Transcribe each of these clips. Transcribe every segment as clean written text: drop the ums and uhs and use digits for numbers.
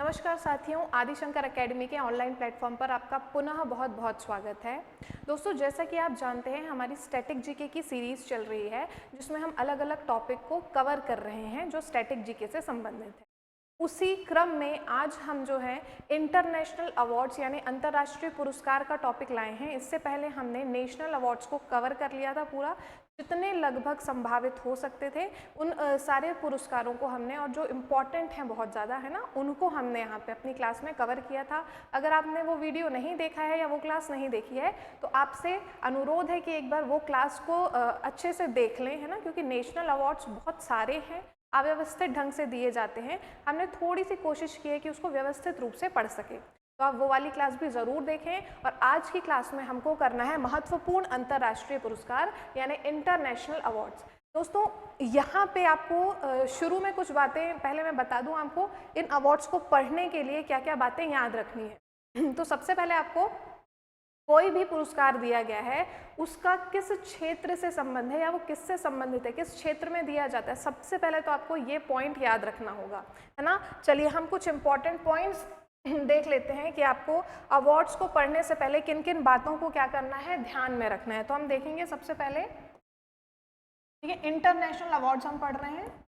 नमस्कार साथियों, आदिशंकर एकेडमी के ऑनलाइन प्लेटफॉर्म पर आपका पुनः बहुत बहुत स्वागत है। दोस्तों, जैसा कि आप जानते हैं हमारी स्टैटिक जीके की सीरीज़ चल रही है जिसमें हम अलग अलग टॉपिक को कवर कर रहे हैं जो स्टैटिक जीके से संबंधित है। उसी क्रम में आज हम जो है इंटरनेशनल अवार्ड्स यानी अंतर्राष्ट्रीय पुरस्कार का टॉपिक लाए हैं। इससे पहले हमने नेशनल अवार्ड्स को कवर कर लिया था पूरा, जितने लगभग संभावित हो सकते थे उन सारे पुरस्कारों को हमने, और जो इम्पॉर्टेंट हैं बहुत ज़्यादा है ना, उनको हमने यहाँ पे अपनी क्लास में कवर किया था। अगर आपने वो वीडियो नहीं देखा है या वो क्लास नहीं देखी है तो आपसे अनुरोध है कि एक बार वो क्लास को अच्छे से देख लें, है ना, क्योंकि नेशनल अवार्ड्स बहुत सारे हैं, अव्यवस्थित ढंग से दिए जाते हैं। हमने थोड़ी सी कोशिश की है कि उसको व्यवस्थित रूप से पढ़ सके, तो आप वो वाली क्लास भी ज़रूर देखें। और आज की क्लास में हमको करना है महत्वपूर्ण अंतर्राष्ट्रीय पुरस्कार यानी इंटरनेशनल अवार्ड्स। दोस्तों, यहाँ पे आपको शुरू में कुछ बातें पहले मैं बता दूँ आपको, इन अवार्ड्स को पढ़ने के लिए क्या क्या बातें याद रखनी है। तो सबसे पहले आपको कोई भी पुरस्कार दिया गया है उसका किस क्षेत्र से संबंध है या वो किससे संबंधित है, किस क्षेत्र में दिया जाता है, सबसे पहले तो आपको ये पॉइंट याद रखना होगा, है ना। चलिए हम कुछ इंपॉर्टेंट पॉइंट्स देख लेते हैं कि आपको अवार्ड्स को पढ़ने से पहले किन किन बातों को क्या करना है, ध्यान में रखना है। तो हम देखेंगे सबसे पहले, ठीक है, इंटरनेशनल अवार्ड्स हम पढ़ रहे हैं।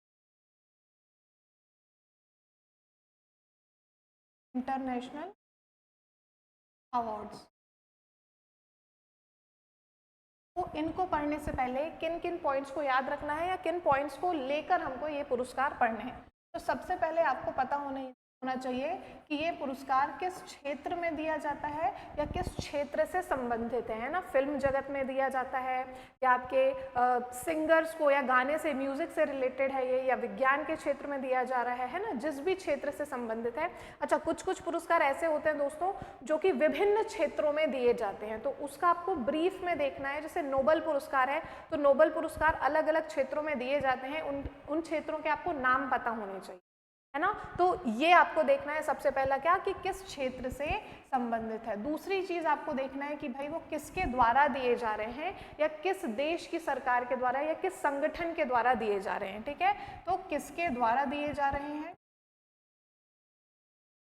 इंटरनेशनल अवार्ड्स, तो इनको पढ़ने से पहले किन किन पॉइंट्स को याद रखना है या किन पॉइंट्स को लेकर हमको ये पुरस्कार पढ़ने हैं। तो सबसे पहले आपको पता होना चाहिए कि ये पुरस्कार किस क्षेत्र में दिया जाता है या किस क्षेत्र से संबंधित है ना। फिल्म जगत में दिया जाता है या आपके सिंगर्स को या गाने से, म्यूजिक से रिलेटेड है ये, या विज्ञान के क्षेत्र में दिया जा रहा है ना, जिस भी क्षेत्र से संबंधित है। अच्छा, कुछ कुछ पुरस्कार ऐसे होते हैं दोस्तों जो कि विभिन्न क्षेत्रों में दिए जाते हैं, तो उसका आपको ब्रीफ में देखना है। जैसे नोबेल पुरस्कार है तो नोबेल पुरस्कार अलग अलग क्षेत्रों में दिए जाते हैं, उन क्षेत्रों के आपको नाम पता होने चाहिए, है ना। तो ये आपको देखना है सबसे पहला क्या, कि किस क्षेत्र से संबंधित है। दूसरी चीज आपको देखना है कि भाई वो किसके द्वारा दिए जा रहे हैं या किस देश की सरकार के द्वारा या किस संगठन के द्वारा दिए जा रहे हैं, ठीक है। तो किसके द्वारा दिए जा रहे हैं,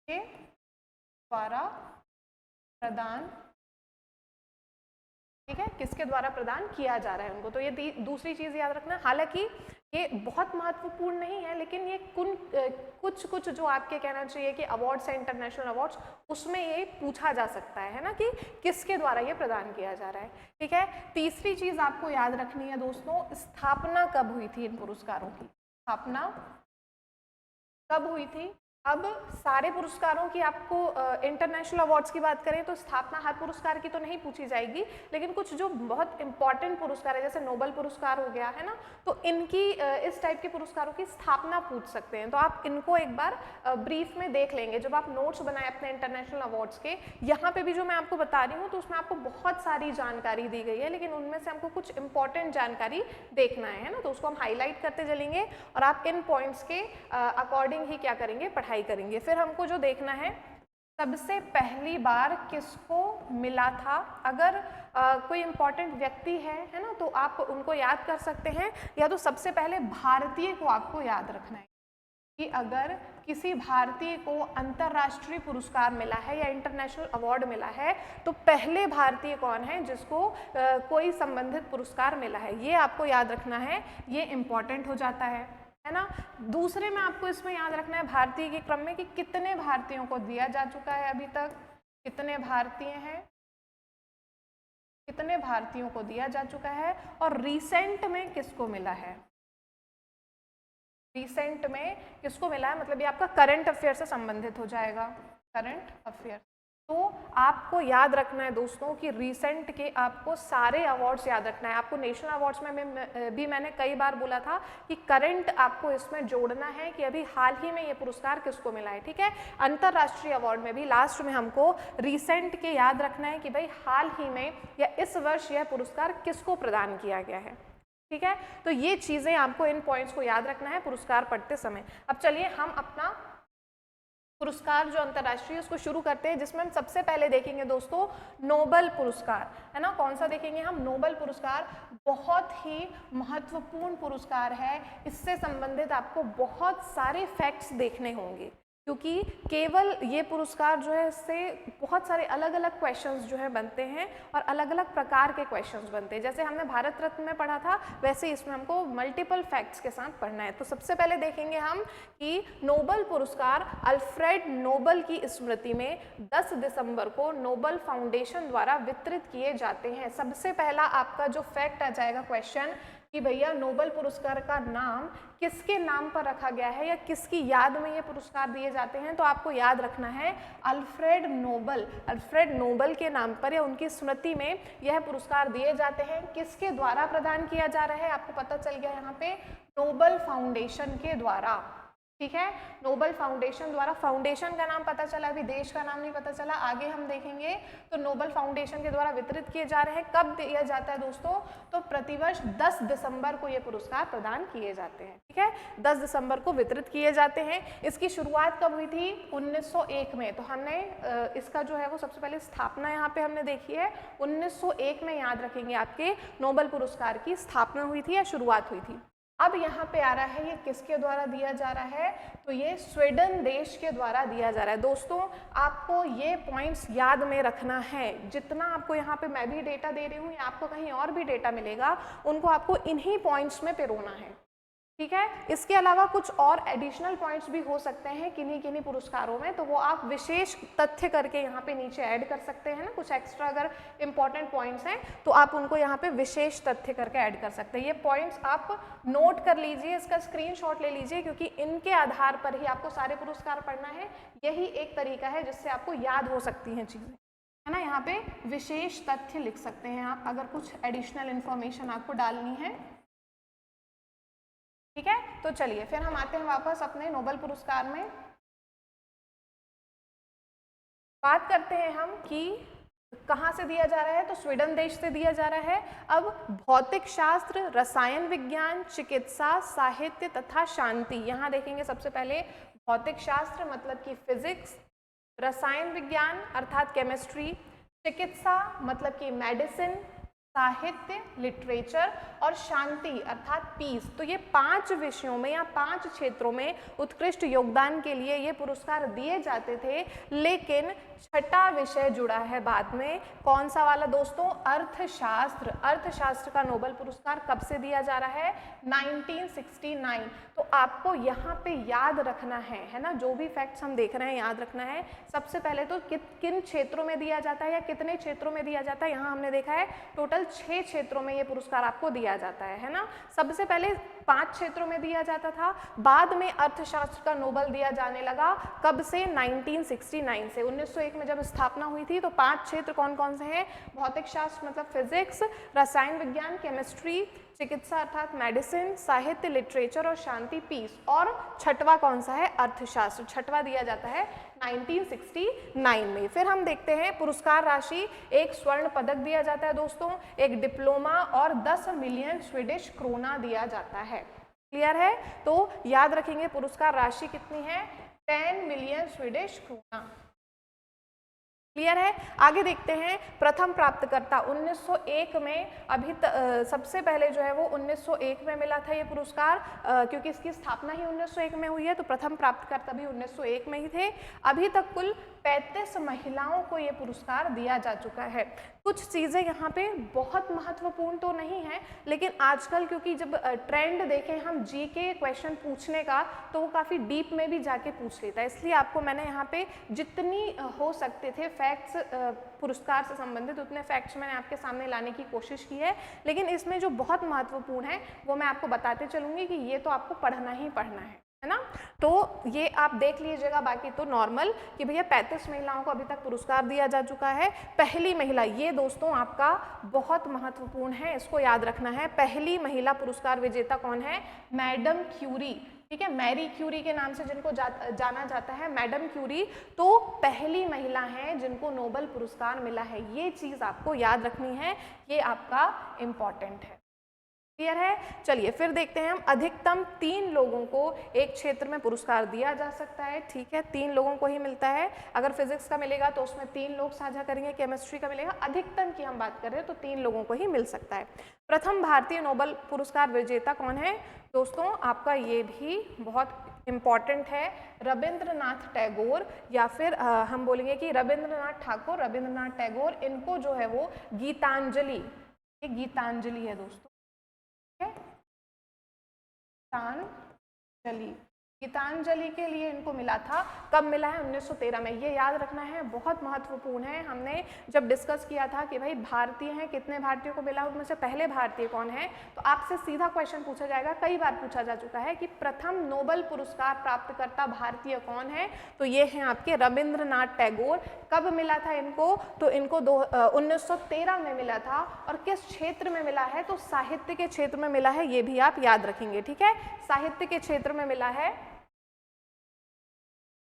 के द्वारा प्रदान, ठीक है, किसके द्वारा प्रदान किया जा रहा है उनको। तो ये दूसरी चीज याद रखना। हालांकि ये बहुत महत्वपूर्ण नहीं है, लेकिन ये कुछ कुछ जो आपके कहना चाहिए कि अवार्ड्स है, इंटरनेशनल अवार्ड्स, उसमें ये पूछा जा सकता है ना, कि किसके द्वारा ये प्रदान किया जा रहा है, ठीक है। तीसरी चीज आपको याद रखनी है दोस्तों, स्थापना कब हुई थी इन पुरस्कारों की, स्थापना कब हुई थी। अब सारे पुरस्कारों की आपको इंटरनेशनल अवार्ड्स की बात करें तो स्थापना हर पुरस्कार की तो नहीं पूछी जाएगी, लेकिन कुछ जो बहुत इंपॉर्टेंट पुरस्कार है जैसे नोबेल पुरस्कार हो गया, है ना, तो इनकी इस टाइप के पुरस्कारों की स्थापना पूछ सकते हैं। तो आप इनको एक बार ब्रीफ में देख लेंगे जब आप नोट्स बनाए अपने इंटरनेशनल अवार्ड्स के। यहाँ पे भी जो मैं आपको बता रही हूँ तो उसमें आपको बहुत सारी जानकारी दी गई है, लेकिन उनमें से हमको कुछ इंपॉर्टेंट जानकारी देखना है ना, तो उसको हम हाईलाइट करते चलेंगे और आप इन पॉइंट्स के अकॉर्डिंग ही क्या करेंगे, पढ़ाई करेंगे। फिर हमको जो देखना है, सबसे पहली बार किसको मिला था। अगर कोई इंपॉर्टेंट व्यक्ति है ना, तो आप उनको याद कर सकते हैं, या तो सबसे पहले भारतीय को आपको याद रखना है कि अगर किसी भारतीय को अंतर्राष्ट्रीय पुरस्कार मिला है या इंटरनेशनल अवार्ड मिला है तो पहले भारतीय कौन है जिसको कोई संबंधित पुरस्कार मिला है, ये आपको याद रखना है, ये इंपॉर्टेंट हो जाता है ना। दूसरे में आपको इसमें याद रखना है भारतीय के क्रम में कि कितने भारतीयों को दिया जा चुका है अभी तक, कितने भारतीय हैं, कितने भारतीयों को दिया जा चुका है, और रिसेंट में किसको मिला है, रिसेंट में किसको मिला है, मतलब ये आपका करंट अफेयर से संबंधित हो जाएगा, करंट अफेयर। तो आपको याद रखना है दोस्तों कि रिसेंट के आपको सारे अवार्ड्स याद रखना है। आपको नेशनल अवार्ड्स में भी मैंने कई बार बोला था कि करंट आपको इसमें जोड़ना है कि अभी हाल ही में ये पुरस्कार किसको मिला है, ठीक है। अंतर्राष्ट्रीय अवार्ड में भी लास्ट में हमको रिसेंट के याद रखना है कि भाई हाल ही में या इस वर्ष यह पुरस्कार किसको प्रदान किया गया है, ठीक है। तो ये चीजें आपको, इन पॉइंट्स को याद रखना है पुरस्कार पढ़ते समय। अब चलिए हम अपना पुरस्कार जो अंतर्राष्ट्रीय उसको शुरू करते हैं, जिसमें हम सबसे पहले देखेंगे दोस्तों नोबेल पुरस्कार, है ना। कौन सा देखेंगे हम, नोबेल पुरस्कार। बहुत ही महत्वपूर्ण पुरस्कार है, इससे संबंधित आपको बहुत सारे फैक्ट्स देखने होंगे, क्योंकि केवल ये पुरस्कार जो है इससे बहुत सारे अलग अलग क्वेश्चंस जो है बनते हैं और अलग अलग प्रकार के क्वेश्चंस बनते हैं। जैसे हमने भारत रत्न में पढ़ा था वैसे इसमें हमको मल्टीपल फैक्ट्स के साथ पढ़ना है। तो सबसे पहले देखेंगे हम कि नोबेल पुरस्कार अल्फ्रेड नोबेल की स्मृति में 10 दिसंबर को नोबेल फाउंडेशन द्वारा वितरित किए जाते हैं। सबसे पहला आपका जो फैक्ट आ जाएगा क्वेश्चन कि भैया नोबेल पुरस्कार का नाम किसके नाम पर रखा गया है या किसकी याद में ये पुरस्कार दिए जाते हैं, तो आपको याद रखना है अल्फ्रेड नोबेल। अल्फ्रेड नोबेल के नाम पर या उनकी स्मृति में यह पुरस्कार दिए जाते हैं। किसके द्वारा प्रदान किया जा रहा है आपको पता चल गया यहाँ पे, नोबेल फाउंडेशन के द्वारा। ठीक है, नोबेल फाउंडेशन द्वारा। फाउंडेशन का नाम पता चला, अभी देश का नाम नहीं पता चला, आगे हम देखेंगे। तो नोबेल फाउंडेशन के द्वारा वितरित किए जा रहे हैं। कब दिया जाता है दोस्तों, तो प्रतिवर्ष 10 दिसंबर को ये पुरस्कार प्रदान किए जाते हैं। ठीक है, 10 दिसंबर को वितरित किए जाते हैं। इसकी शुरुआत कब हुई थी, 1901 में। तो हमने इसका जो है वो सबसे पहले स्थापना यहाँ पे हमने देखी है 1901 में। याद रखेंगे आपके नोबेल पुरस्कार की स्थापना हुई थी या शुरुआत हुई थी। अब यहाँ पे आ रहा है ये किसके द्वारा दिया जा रहा है, तो ये स्वीडन देश के द्वारा दिया जा रहा है। दोस्तों आपको ये पॉइंट्स याद में रखना है। जितना आपको यहाँ पे मैं भी डेटा दे रही हूँ या आपको कहीं और भी डेटा मिलेगा, उनको आपको इन्हीं पॉइंट्स में पिरोना है। ठीक है, इसके अलावा कुछ और एडिशनल पॉइंट्स भी हो सकते हैं किन्हीं पुरस्कारों में, तो वो आप विशेष तथ्य करके यहाँ पे नीचे ऐड कर सकते हैं ना। कुछ एक्स्ट्रा अगर इंपॉर्टेंट पॉइंट्स हैं तो आप उनको यहाँ पे विशेष तथ्य करके ऐड कर सकते हैं। ये पॉइंट्स आप नोट कर लीजिए, इसका स्क्रीनशॉट ले लीजिए, क्योंकि इनके आधार पर ही आपको सारे पुरस्कार पढ़ना है। यही एक तरीका है जिससे आपको याद हो सकती हैं चीज़ें, है ना। यहाँ पे विशेष तथ्य लिख सकते हैं आप अगर कुछ एडिशनल इंफॉर्मेशन आपको डालनी है। ठीक है, तो चलिए फिर हम आते हैं वापस अपने नोबेल पुरस्कार में। बात करते हैं हम कि कहाँ से दिया जा रहा है, तो स्वीडन देश से दिया जा रहा है। अब भौतिक शास्त्र, रसायन विज्ञान, चिकित्सा, साहित्य तथा शांति। यहाँ देखेंगे सबसे पहले भौतिक शास्त्र मतलब कि फिजिक्स, रसायन विज्ञान अर्थात केमिस्ट्री, चिकित्सा मतलब कि मेडिसिन, साहित्य लिटरेचर और शांति अर्थात पीस। तो ये 5 विषयों में या 5 क्षेत्रों में उत्कृष्ट योगदान के लिए ये पुरस्कार दिए जाते थे। लेकिन छठा विषय जुड़ा है बाद में, कौन सा वाला दोस्तों, अर्थशास्त्र। अर्थशास्त्र का नोबेल पुरस्कार कब से दिया जा रहा है, 1969। तो आपको यहाँ पे याद रखना है ना, जो भी फैक्ट्स हम देख रहे हैं याद रखना है। सबसे पहले तो किन क्षेत्रों में दिया जाता है या कितने क्षेत्रों में दिया जाता है, यहाँ हमने देखा है टोटल 6 क्षेत्रों में ये पुरस्कार आपको दिया जाता है ना। सबसे पहले 5 क्षेत्रों में दिया जाता था, बाद में अर्थशास्त्र का नोबेल दिया जाने लगा। कब से, 1969 से। 1901 में जब स्थापना हुई थी तो 5 क्षेत्र कौन कौन से हैं, भौतिक शास्त्र मतलब फिजिक्स, रसायन विज्ञान केमिस्ट्री, चिकित्सा अर्थात मेडिसिन, साहित्य लिटरेचर और शांति पीस, और छठवा कौन सा है, अर्थशास्त्र। छठवा दिया जाता है 1969 में। फिर हम देखते हैं पुरस्कार राशि, एक स्वर्ण पदक दिया जाता है दोस्तों, एक डिप्लोमा और 10 मिलियन स्वीडिश क्रोना दिया जाता है। क्लियर है, तो याद रखेंगे पुरस्कार राशि कितनी है, 10 मिलियन स्वीडिश क्रोना। क्लियर है, आगे देखते हैं प्रथम प्राप्तकर्ता 1901 में। अभी सबसे पहले जो है वो 1901 में मिला था ये पुरस्कार, क्योंकि इसकी स्थापना ही 1901 में हुई है, तो प्रथम प्राप्तकर्ता भी 1901 में ही थे। अभी तक कुल 35 महिलाओं को ये पुरस्कार दिया जा चुका है। कुछ चीज़ें यहाँ पे बहुत महत्वपूर्ण तो नहीं है, लेकिन आजकल क्योंकि जब ट्रेंड देखें हम जीके क्वेश्चन पूछने का, तो वो काफ़ी डीप में भी जाके पूछ लेता है। इसलिए आपको मैंने यहाँ पे जितनी हो सकते थे फैक्ट्स पुरस्कार से संबंधित उतने फैक्ट्स मैंने आपके सामने लाने की कोशिश की है। लेकिन इसमें जो बहुत महत्वपूर्ण है वो मैं आपको बताते चलूँगी कि ये तो आपको पढ़ना ही पढ़ना है ना। तो ये आप देख लीजिएगा, बाकी तो नॉर्मल कि भैया 35 महिलाओं को अभी तक पुरस्कार दिया जा चुका है। पहली महिला, ये दोस्तों आपका बहुत महत्वपूर्ण है, इसको याद रखना है। पहली महिला पुरस्कार विजेता कौन है, मैडम क्यूरी। ठीक है, मैरी क्यूरी के नाम से जिनको जाना जाता है, मैडम क्यूरी, तो पहली महिला हैं जिनको नोबेल पुरस्कार मिला है। ये चीज़ आपको याद रखनी है, ये आपका इम्पॉर्टेंट है। क्लियर है, चलिए फिर देखते हैं हम। अधिकतम 3 लोगों को एक क्षेत्र में पुरस्कार दिया जा सकता है। ठीक है, 3 लोगों को ही मिलता है। अगर फिजिक्स का मिलेगा तो उसमें 3 लोग साझा करेंगे, केमिस्ट्री का मिलेगा, अधिकतम की हम बात कर रहे हैं तो 3 लोगों को ही मिल सकता है। प्रथम भारतीय नोबेल पुरस्कार विजेता कौन है दोस्तों, आपका ये भी बहुत इम्पॉर्टेंट है रविंद्रनाथ टैगोर, या फिर हम बोलेंगे कि रविंद्रनाथ ठाकुर, रविंद्रनाथ टैगोर, इनको जो है वो गीतांजलि, ये गीतांजलि है दोस्तों, ठीक है, गीतांजलि, गीतांजलि के लिए इनको मिला था। कब मिला है? 1913 में। ये याद रखना है, बहुत महत्वपूर्ण है। हमने जब डिस्कस किया था कि भाई भारतीय हैं, कितने भारतीयों को मिला, उनमें से पहले भारतीय कौन है, तो आपसे सीधा क्वेश्चन पूछा जाएगा, कई बार पूछा जा चुका है कि प्रथम नोबेल पुरस्कार प्राप्तकर्ता भारतीय कौन है, तो ये हैं आपके रविंद्रनाथ टैगोर। कब मिला था इनको? तो इनको 1913 में मिला था। और किस क्षेत्र में मिला है? तो साहित्य के क्षेत्र में मिला है, ये भी आप याद रखेंगे, ठीक है, साहित्य के क्षेत्र में मिला है,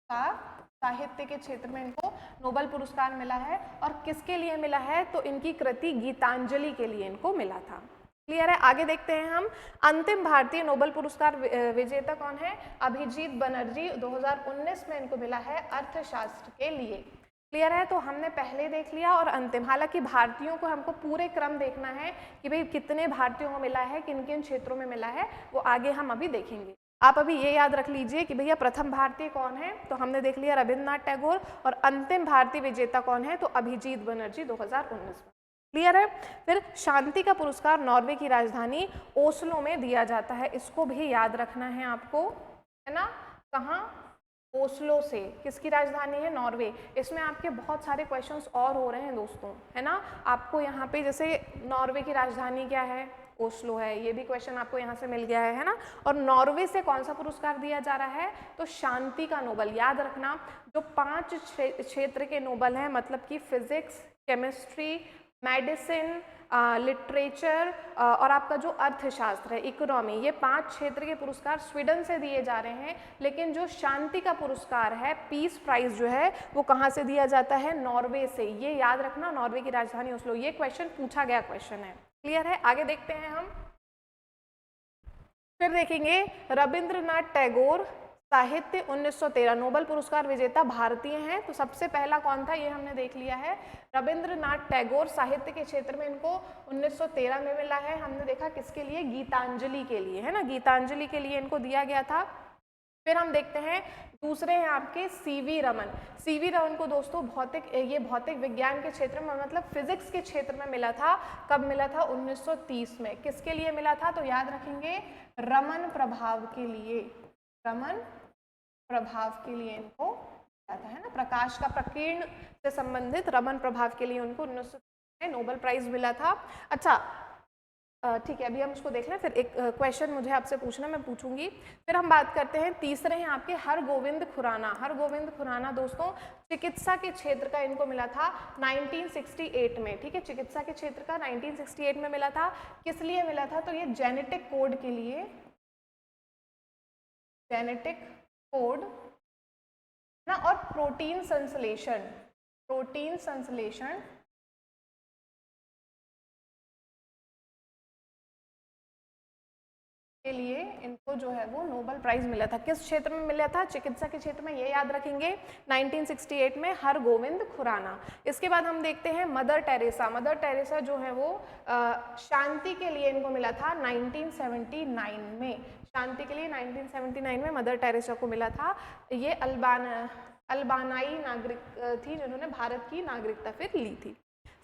साहित्य के क्षेत्र में इनको नोबेल पुरस्कार मिला है। और किसके लिए मिला है? तो इनकी कृति गीतांजलि के लिए इनको मिला था। क्लियर है? आगे देखते हैं हम, अंतिम भारतीय नोबेल पुरस्कार विजेता कौन है? अभिजीत बनर्जी, 2019 में इनको मिला है अर्थशास्त्र के लिए। क्लियर है? तो हमने पहले देख लिया और अंतिम, हालांकि भारतीयों को हमको पूरे क्रम देखना है कि भाई कितने भारतीयों को मिला है, किन किन क्षेत्रों में मिला है, वो आगे हम अभी देखेंगे। आप अभी ये याद रख लीजिए कि भैया प्रथम भारतीय कौन है, तो हमने देख लिया रविंद्रनाथ टैगोर, और अंतिम भारतीय विजेता कौन है, तो अभिजीत बनर्जी 2019 में। क्लियर है? फिर शांति का पुरस्कार नॉर्वे की राजधानी ओस्लो में दिया जाता है, इसको भी याद रखना है आपको, है ना। कहाँ? ओस्लो से। किसकी राजधानी है? नॉर्वे। इसमें आपके बहुत सारे क्वेश्चंस और हो रहे हैं दोस्तों, है ना। आपको यहाँ पे जैसे नॉर्वे की राजधानी क्या है? ओस्लो है, ये भी क्वेश्चन आपको यहाँ से मिल गया है ना। और नॉर्वे से कौन सा पुरस्कार दिया जा रहा है? तो शांति का नोबेल। याद रखना, जो 5 क्षेत्र के नोबेल हैं, मतलब कि फिजिक्स, केमिस्ट्री, मेडिसिन, लिटरेचर और आपका जो अर्थशास्त्र है, इकोनॉमी, ये 5 क्षेत्र के पुरस्कार स्वीडन से दिए जा रहे हैं। लेकिन जो शांति का पुरस्कार है, पीस प्राइज जो है, वो कहाँ से दिया जाता है? नॉर्वे से। ये याद रखना, नॉर्वे की राजधानी ओस्लो। ये क्वेश्चन पूछा गया क्वेश्चन है। क्लियर है? आगे देखते हैं हम, फिर देखेंगे रविंद्रनाथ टैगोर साहित्य 1913 नोबेल पुरस्कार विजेता भारतीय हैं। तो सबसे पहला कौन था, ये हमने देख लिया है, रविंद्रनाथ टैगोर। साहित्य के क्षेत्र में इनको 1913 में मिला है। हमने देखा किसके लिए? गीतांजलि के लिए, है ना, गीतांजलि के लिए इनको दिया गया था। फिर हम देखते हैं दूसरे हैं आपके सीवी रमन। सीवी रमन को दोस्तों भौतिक विज्ञान के क्षेत्र में, मतलब फिजिक्स के क्षेत्र में मिला था। कब मिला था? 1930 में। किसके लिए मिला था? तो याद रखेंगे रमन प्रभाव के लिए, रमन प्रभाव के लिए इनको मिला था, है ना, प्रकाश का प्रकीर्ण से संबंधित रमन प्रभाव के लिए उनको 1930 में नोबेल प्राइज मिला था। अच्छा ठीक है, अभी हम उसको देख लें, फिर एक क्वेश्चन मुझे आपसे पूछना, मैं पूछूंगी। फिर हम बात करते हैं, तीसरे हैं आपके हरगोविंद खुराना। हरगोविंद खुराना दोस्तों चिकित्सा के क्षेत्र का इनको मिला था 1968 में, ठीक है, चिकित्सा के क्षेत्र का 1968 में मिला था। किस लिए मिला था? तो ये जेनेटिक कोड के लिए, जेनेटिक कोड ना, और प्रोटीन संश्लेषण, प्रोटीन संश्लेषण के लिए इनको जो है वो नोबेल प्राइज मिला था। किस क्षेत्र में मिला था? चिकित्सा के क्षेत्र में, ये याद रखेंगे 1968 में हरगोविंद खुराना। इसके बाद हम देखते हैं मदर टेरेसा। मदर टेरेसा जो है वो शांति के लिए इनको मिला था 1979 में। शांति के लिए 1979 में मदर टेरेसा को मिला था। ये अल्बानाई नागरिक थी जिन्होंने भारत की नागरिकता फिर ली थी।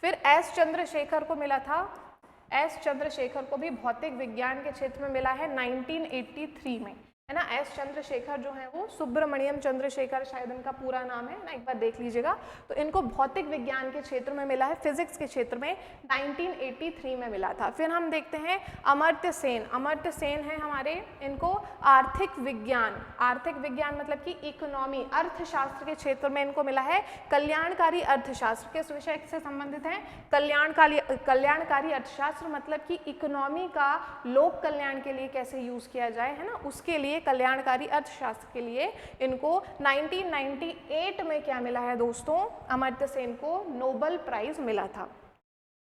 फिर एस चंद्रशेखर को मिला था, एस चंद्रशेखर को भी भौतिक विज्ञान के क्षेत्र में मिला है 1983 में, है ना। एस चंद्रशेखर जो है वो सुब्रमण्यम चंद्रशेखर शायद इनका पूरा नाम है ना, एक बार देख लीजिएगा। तो इनको भौतिक विज्ञान के क्षेत्र में मिला है, फिजिक्स के क्षेत्र में 1983 में मिला था। फिर हम देखते हैं अमर्त्य सेन। अमर्त्य सेन है हमारे, इनको आर्थिक विज्ञान मतलब कि इकोनॉमी, अर्थशास्त्र के क्षेत्र में इनको मिला है कल्याणकारी अर्थशास्त्र। किस विषय से संबंधित है? कल्याणकारी अर्थशास्त्र, मतलब कि इकोनॉमी का लोक कल्याण के लिए कैसे यूज किया जाए, है ना, उसके लिए कल्याणकारी अर्थशास्त्र के लिए इनको 1998 में क्या मिला है दोस्तों? अमर्त्य सेन को नोबेल प्राइज मिला था।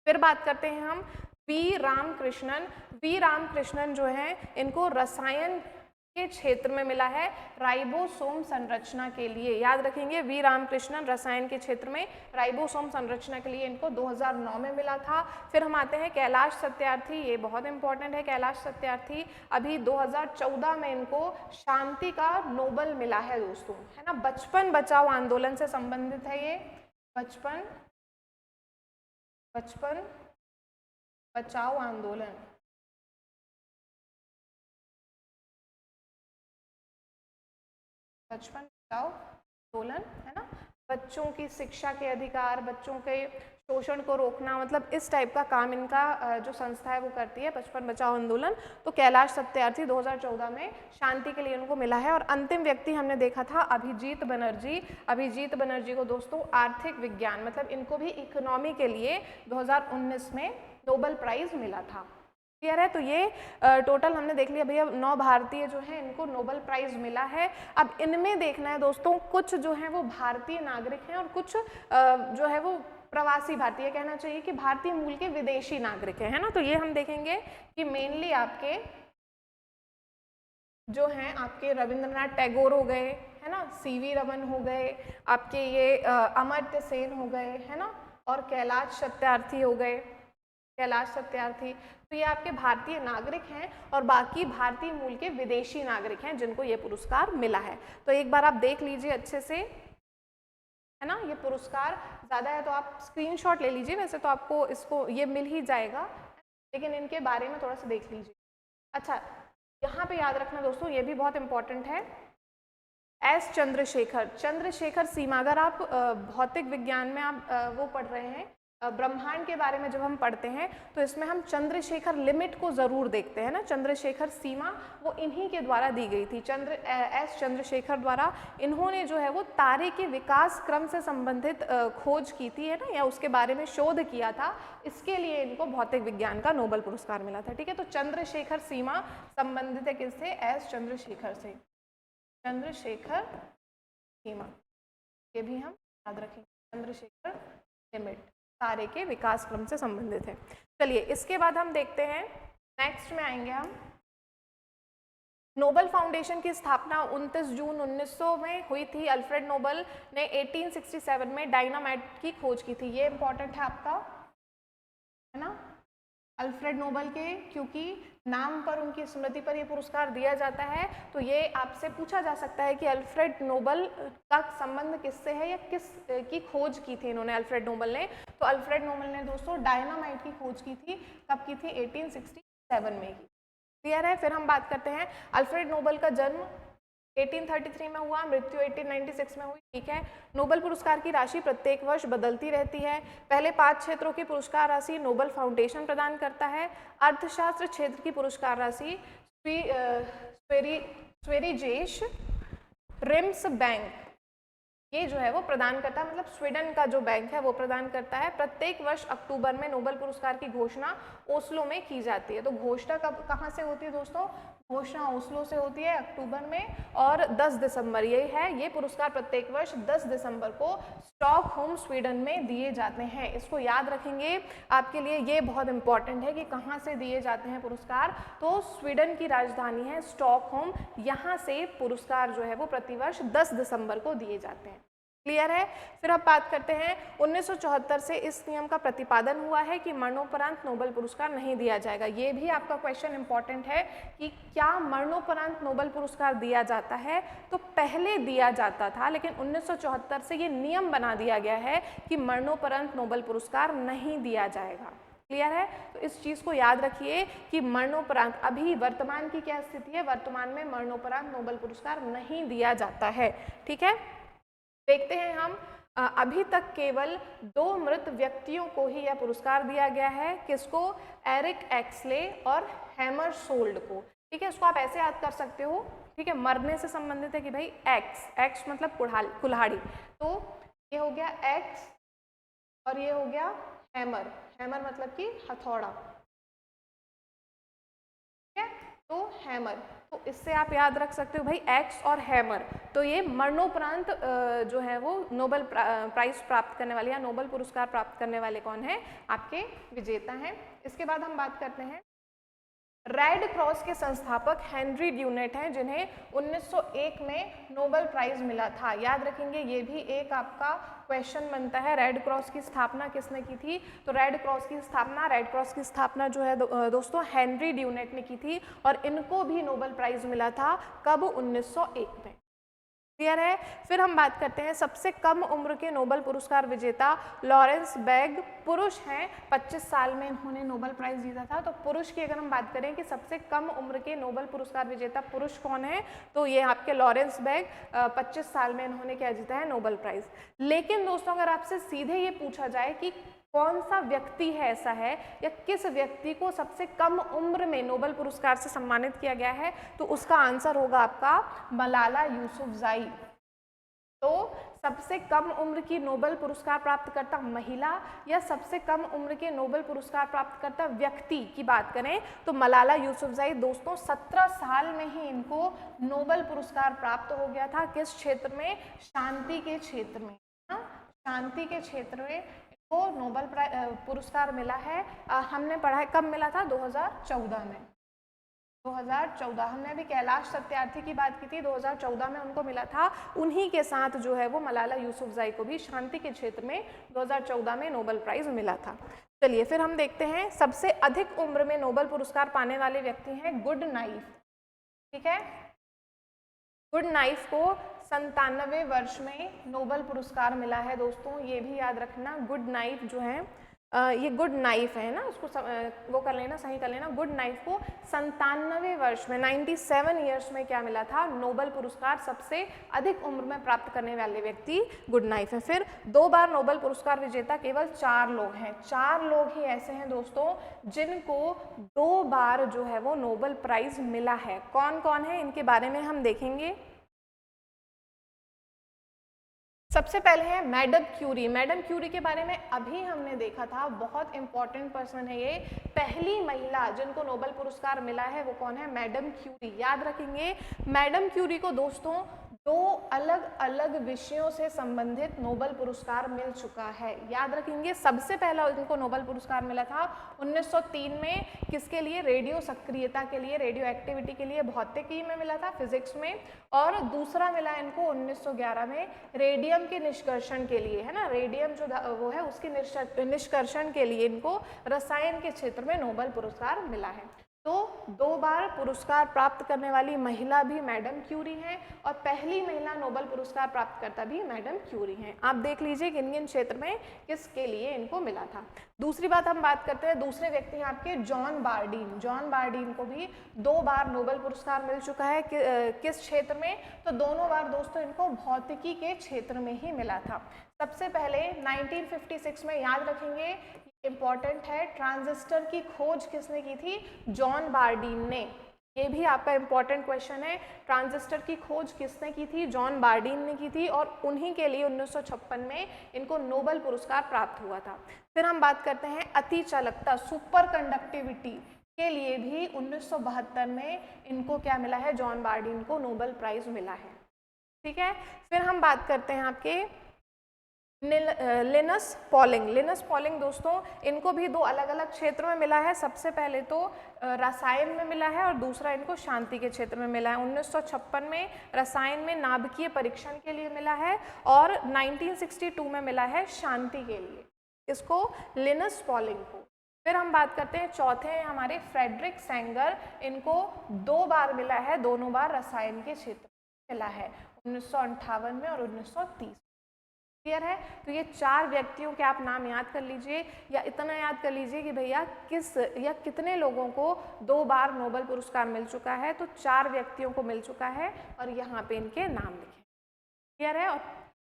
फिर बात करते हैं हम वी रामकृष्णन। वी रामकृष्णन जो है इनको रसायन के क्षेत्र में मिला है, राइबोसोम संरचना के लिए। याद रखेंगे, वी रामकृष्णन रसायन के क्षेत्र में राइबोसोम संरचना के लिए इनको 2009 में मिला था। फिर हम आते हैं कैलाश सत्यार्थी, ये बहुत इंपॉर्टेंट है। कैलाश सत्यार्थी अभी 2014 में इनको शांति का नोबेल मिला है दोस्तों, है ना। बचपन बचाओ आंदोलन से संबंधित है ये, बचपन बचाओ आंदोलन, बचपन बचाओ आंदोलन, है ना। बच्चों की शिक्षा के अधिकार, बच्चों के शोषण को रोकना, मतलब इस टाइप का काम इनका जो संस्था है वो करती है, बचपन बचाओ आंदोलन। तो कैलाश सत्यार्थी 2014 में शांति के लिए उनको मिला है। और अंतिम व्यक्ति हमने देखा था अभिजीत बनर्जी। अभिजीत बनर्जी को दोस्तों आर्थिक विज्ञान, मतलब इनको भी इकोनॉमी के लिए 2019 में नोबेल प्राइज मिला था। क्लियर है। तो ये टोटल हमने देख लिया भैया, 9 भारतीय जो हैं इनको नोबेल प्राइज मिला है। अब इनमें देखना है दोस्तों, कुछ जो हैं वो भारतीय नागरिक हैं और कुछ जो है वो प्रवासी भारतीय, कहना चाहिए कि भारतीय मूल के विदेशी नागरिक हैं, है ना। तो ये हम देखेंगे कि मेनली आपके जो हैं आपके रविंद्रनाथ टैगोर हो गए, है ना, सीवी रमन हो गए, आपके ये अमर्त्य सेन हो गए, है ना, और कैलाश सत्यार्थी हो गए, कैलाश सत्यार्थी। तो ये आपके भारतीय नागरिक हैं और बाकी भारतीय मूल के विदेशी नागरिक हैं जिनको ये पुरस्कार मिला है। तो एक बार आप देख लीजिए अच्छे से, है ना। ये पुरस्कार ज़्यादा है तो आप स्क्रीनशॉट ले लीजिए, वैसे तो आपको इसको ये मिल ही जाएगा, लेकिन इनके बारे में थोड़ा सा देख लीजिए। अच्छा, यहाँ पे याद रखना दोस्तों, ये भी बहुत इंपॉर्टेंट है, एस चंद्रशेखर सीमा। अगर आप भौतिक विज्ञान में आप वो पढ़ रहे हैं, ब्रह्मांड के बारे में जब हम पढ़ते हैं तो इसमें हम चंद्रशेखर लिमिट को ज़रूर देखते हैं ना। चंद्रशेखर सीमा वो इन्हीं के द्वारा दी गई थी, एस चंद्रशेखर द्वारा। इन्होंने जो है वो तारे के विकास क्रम से संबंधित खोज की थी, है ना, या उसके बारे में शोध किया था। इसके लिए इनको भौतिक विज्ञान का नोबेल पुरस्कार मिला था। ठीक है, तो चंद्रशेखर सीमा संबंधित है किससे? एस चंद्रशेखर से, चंद्रशेखर सीमा, ये भी हम याद रखेंगे। चंद्रशेखर लिमिट तारे के विकास क्रम से संबंधित है। चलिए इसके बाद हम देखते हैं, नेक्स्ट में आएंगे हम, नोबेल फाउंडेशन की स्थापना 29 जून 1900 में हुई थी। अल्फ्रेड नोबेल ने 1867 में डायनामाइट की खोज की थी। ये इंपॉर्टेंट है आपका, है ना, अल्फ्रेड नोबेल के, क्योंकि नाम पर, उनकी स्मृति पर ये पुरस्कार दिया जाता है। तो ये आपसे पूछा जा सकता है कि अल्फ्रेड नोबेल का संबंध किससे है या किस की खोज की थी इन्होंने, अल्फ्रेड नोबेल ने। तो अल्फ्रेड नोबेल ने दोस्तों डायनामाइट की खोज की थी। कब की थी? 1867 में की। क्लियर है। फिर हम बात करते हैं, अल्फ्रेड नोबेल का जन्म 1833 में हुआ, मृत्यु 1896 में हुई। ठीक है। नोबेल पुरस्कार की राशि प्रत्येक वर्ष बदलती रहती है। पहले 5 क्षेत्रों की पुरस्कार राशि नोबेल फाउंडेशन प्रदान करता है। अर्थशास्त्र क्षेत्र की पुरस्कार राशि स्वेरिजेश रिम्स बैंक, ये जो है वो प्रदान करता है, मतलब स्वीडन का जो बैंक है वो प्रदान करता है। प्रत्येक वर्ष अक्टूबर में नोबेल पुरस्कार की घोषणा ओस्लो में की जाती है। तो घोषणा कहाँ से होती है दोस्तों? घोषणा ओस्लो से होती है अक्टूबर में। और 10 दिसंबर ये है, ये पुरस्कार प्रत्येक वर्ष 10 दिसंबर को स्टॉकहोम स्वीडन में दिए जाते हैं। इसको याद रखेंगे, आपके लिए ये बहुत इंपॉर्टेंट है कि कहाँ से दिए जाते हैं पुरस्कार। तो स्वीडन की राजधानी है स्टॉकहोम, यहाँ से पुरस्कार जो है वो प्रतिवर्ष 10 दिसंबर को दिए जाते हैं। क्लियर है। फिर अब बात करते हैं, 1974 से इस नियम का प्रतिपादन हुआ है कि मरणोपरांत नोबेल पुरस्कार नहीं दिया जाएगा। ये भी आपका क्वेश्चन इंपॉर्टेंट है कि क्या मरणोपरांत नोबेल पुरस्कार दिया जाता है? तो पहले दिया जाता था, लेकिन 1974 से ये नियम बना दिया गया है कि मरणोपरांत नोबेल पुरस्कार नहीं दिया जाएगा। क्लियर है। तो इस चीज़ को याद रखिए कि मरणोपरांत, अभी वर्तमान की क्या स्थिति है? वर्तमान में मरणोपरांत नोबेल पुरस्कार नहीं दिया जाता है। ठीक है। देखते हैं हम, अभी तक केवल 2 मृत व्यक्तियों को ही यह पुरस्कार दिया गया है। किसको? एरिक एक्सले और हैमर सोल्ड को। ठीक है, इसको आप ऐसे याद कर सकते हो। ठीक है, मरने से संबंधित है कि भाई एक्स मतलब कुल्हाड़ी, तो ये हो गया एक्स और ये हो गया हैमर मतलब कि हथौड़ा। ठीक है, तो हैमर, तो इससे आप याद रख सकते हो भाई एक्स और हैमर। तो ये मरणोपरांत जो है वो नोबेल प्राइज प्राप्त करने वाले या नोबेल पुरस्कार प्राप्त करने वाले कौन है? आपके विजेता हैं। इसके बाद हम बात करते हैं रेड क्रॉस के संस्थापक हेनरी ड्यूनेट हैं, जिन्हें 1901 में नोबेल प्राइज मिला था। याद रखेंगे, ये भी एक आपका क्वेश्चन बनता है। रेड क्रॉस की स्थापना किसने की थी? तो रेड क्रॉस की स्थापना जो है दोस्तों हेनरी ड्यूनेट ने की थी, और इनको भी नोबेल प्राइज मिला था। कब? 1901 में। क्लियर है। फिर हम बात करते हैं सबसे कम उम्र के नोबेल पुरस्कार विजेता लॉरेंस बेग पुरुष हैं, 25 साल में इन्होंने नोबेल प्राइज जीता था। तो पुरुष की अगर हम बात करें कि सबसे कम उम्र के नोबेल पुरस्कार विजेता पुरुष कौन है, तो ये आपके लॉरेंस बेग, 25 साल में इन्होंने क्या जीता है? Nobel prize. लेकिन दोस्तों अगर आपसे सीधे ये पूछा जाए कि कौन सा व्यक्ति है ऐसा है, या किस व्यक्ति को सबसे कम उम्र में नोबेल पुरस्कार से सम्मानित किया गया है, तो उसका आंसर होगा आपका मलाला यूसुफजई। तो सबसे कम उम्र की नोबेल पुरस्कार प्राप्त करता महिला या सबसे कम उम्र के नोबेल पुरस्कार प्राप्त करता व्यक्ति की बात करें तो मलाला यूसुफजई दोस्तों 17 साल में ही इनको नोबेल पुरस्कार प्राप्त हो गया था। किस क्षेत्र में? शांति के क्षेत्र में। शांति के क्षेत्र में इनको नोबेल पुरस्कार मिला है। हमने पढ़ा है कब मिला था? 2014 में। 2014 हमने अभी कैलाश सत्यार्थी की बात की थी, 2014 में उनको मिला था। उन्हीं के साथ जो है वो मलाला यूसुफजई को भी शांति के क्षेत्र में 2014 में नोबेल प्राइज मिला था। चलिए फिर हम देखते हैं सबसे अधिक उम्र में नोबेल पुरस्कार पाने वाले व्यक्ति हैं गुडनाइफ। ठीक है, गुडनाइफ को 97 वर्ष में नोबेल पुरस्कार मिला है दोस्तों, ये भी याद रखना। गुडनाइफ जो है ये गुड नाइफ है ना, उसको वो कर लेना, सही कर लेना। गुड नाइफ को 97 वर्ष में 97 ईयर्स में क्या मिला था? नोबेल पुरस्कार। सबसे अधिक उम्र में प्राप्त करने वाले व्यक्ति गुड नाइफ है। फिर 2 बार नोबेल पुरस्कार विजेता केवल 4 लोग हैं। 4 लोग ही ऐसे हैं दोस्तों जिनको 2 बार जो है वो नोबेल प्राइज मिला है। कौन कौन है इनके बारे में हम देखेंगे। सबसे पहले है मैडम क्यूरी। मैडम क्यूरी के बारे में अभी हमने देखा था, बहुत इंपॉर्टेंट पर्सन है ये। पहली महिला जिनको नोबेल पुरस्कार मिला है वो कौन है? Madam Curie. याद रखेंगे, मैडम क्यूरी को दोस्तों 2 अलग अलग विषयों से संबंधित नोबेल पुरस्कार मिल चुका है। याद रखेंगे, सबसे पहला उनको नोबेल पुरस्कार मिला था 1903 में। किसके लिए? रेडियो सक्रियता के लिए, रेडियो एक्टिविटी के लिए। भौतिकी में मिला था, फिजिक्स में। और दूसरा मिला इनको 1911 में रेडियम के निष्कर्षण के लिए, है ना। रेडियम जो वो है उसके निष्कर्षण के लिए इनको रसायन के क्षेत्र में नोबेल पुरस्कार मिला है। तो 2 बार पुरस्कार प्राप्त करने वाली महिला भी मैडम क्यूरी हैं, और पहली महिला नोबेल पुरस्कार प्राप्तकर्ता भी मैडम क्यूरी हैं। आप देख लीजिए कि किन क्षेत्र में किसके लिए इनको मिला था। दूसरी बात हम बात करते हैं, दूसरे व्यक्ति हैं आपके जॉन बार्डीन। जॉन बार्डीन को भी 2 बार नोबेल पुरस्कार मिल चुका है। किस क्षेत्र में? तो दोनों बार दोस्तों इनको भौतिकी के क्षेत्र में ही मिला था। सबसे पहले 1956 में, याद रखेंगे इंपॉर्टेंट है, ट्रांजिस्टर की खोज किसने की थी? जॉन बार्डीन ने। ये भी आपका इंपॉर्टेंट क्वेश्चन है, ट्रांजिस्टर की खोज किसने की थी? जॉन बार्डीन ने की थी, और उन्हीं के लिए 1956 में इनको नोबेल पुरस्कार प्राप्त हुआ था। फिर हम बात करते हैं अति चालकता, सुपर कंडक्टिविटी के लिए भी 1972 में इनको क्या मिला है? जॉन बार्डीन को नोबेल प्राइज मिला है। ठीक है, फिर हम बात करते हैं आपके लिनस पॉलिंग। लिनस पॉलिंग दोस्तों इनको भी 2 अलग अलग क्षेत्रों में मिला है। सबसे पहले तो रसायन में मिला है, और दूसरा इनको शांति के क्षेत्र में मिला है। 1956 में रसायन में नाभिकीय परीक्षण के लिए मिला है, और 1962 में मिला है शांति के लिए। इसको लिनस पॉलिंग को। फिर हम बात करते हैं चौथे हैं हमारे फ्रेडरिक सेंगर। इनको 2 बार मिला है, दोनों बार रसायन के क्षेत्र में मिला है, 1958 में और 1930। क्लियर है। तो ये 4 व्यक्तियों के आप नाम याद कर लीजिए, या इतना याद कर लीजिए कि भैया किस या कितने लोगों को 2 बार नोबेल पुरस्कार मिल चुका है। तो 4 व्यक्तियों को मिल चुका है, और यहाँ पे इनके नाम लिखे। क्लियर है। और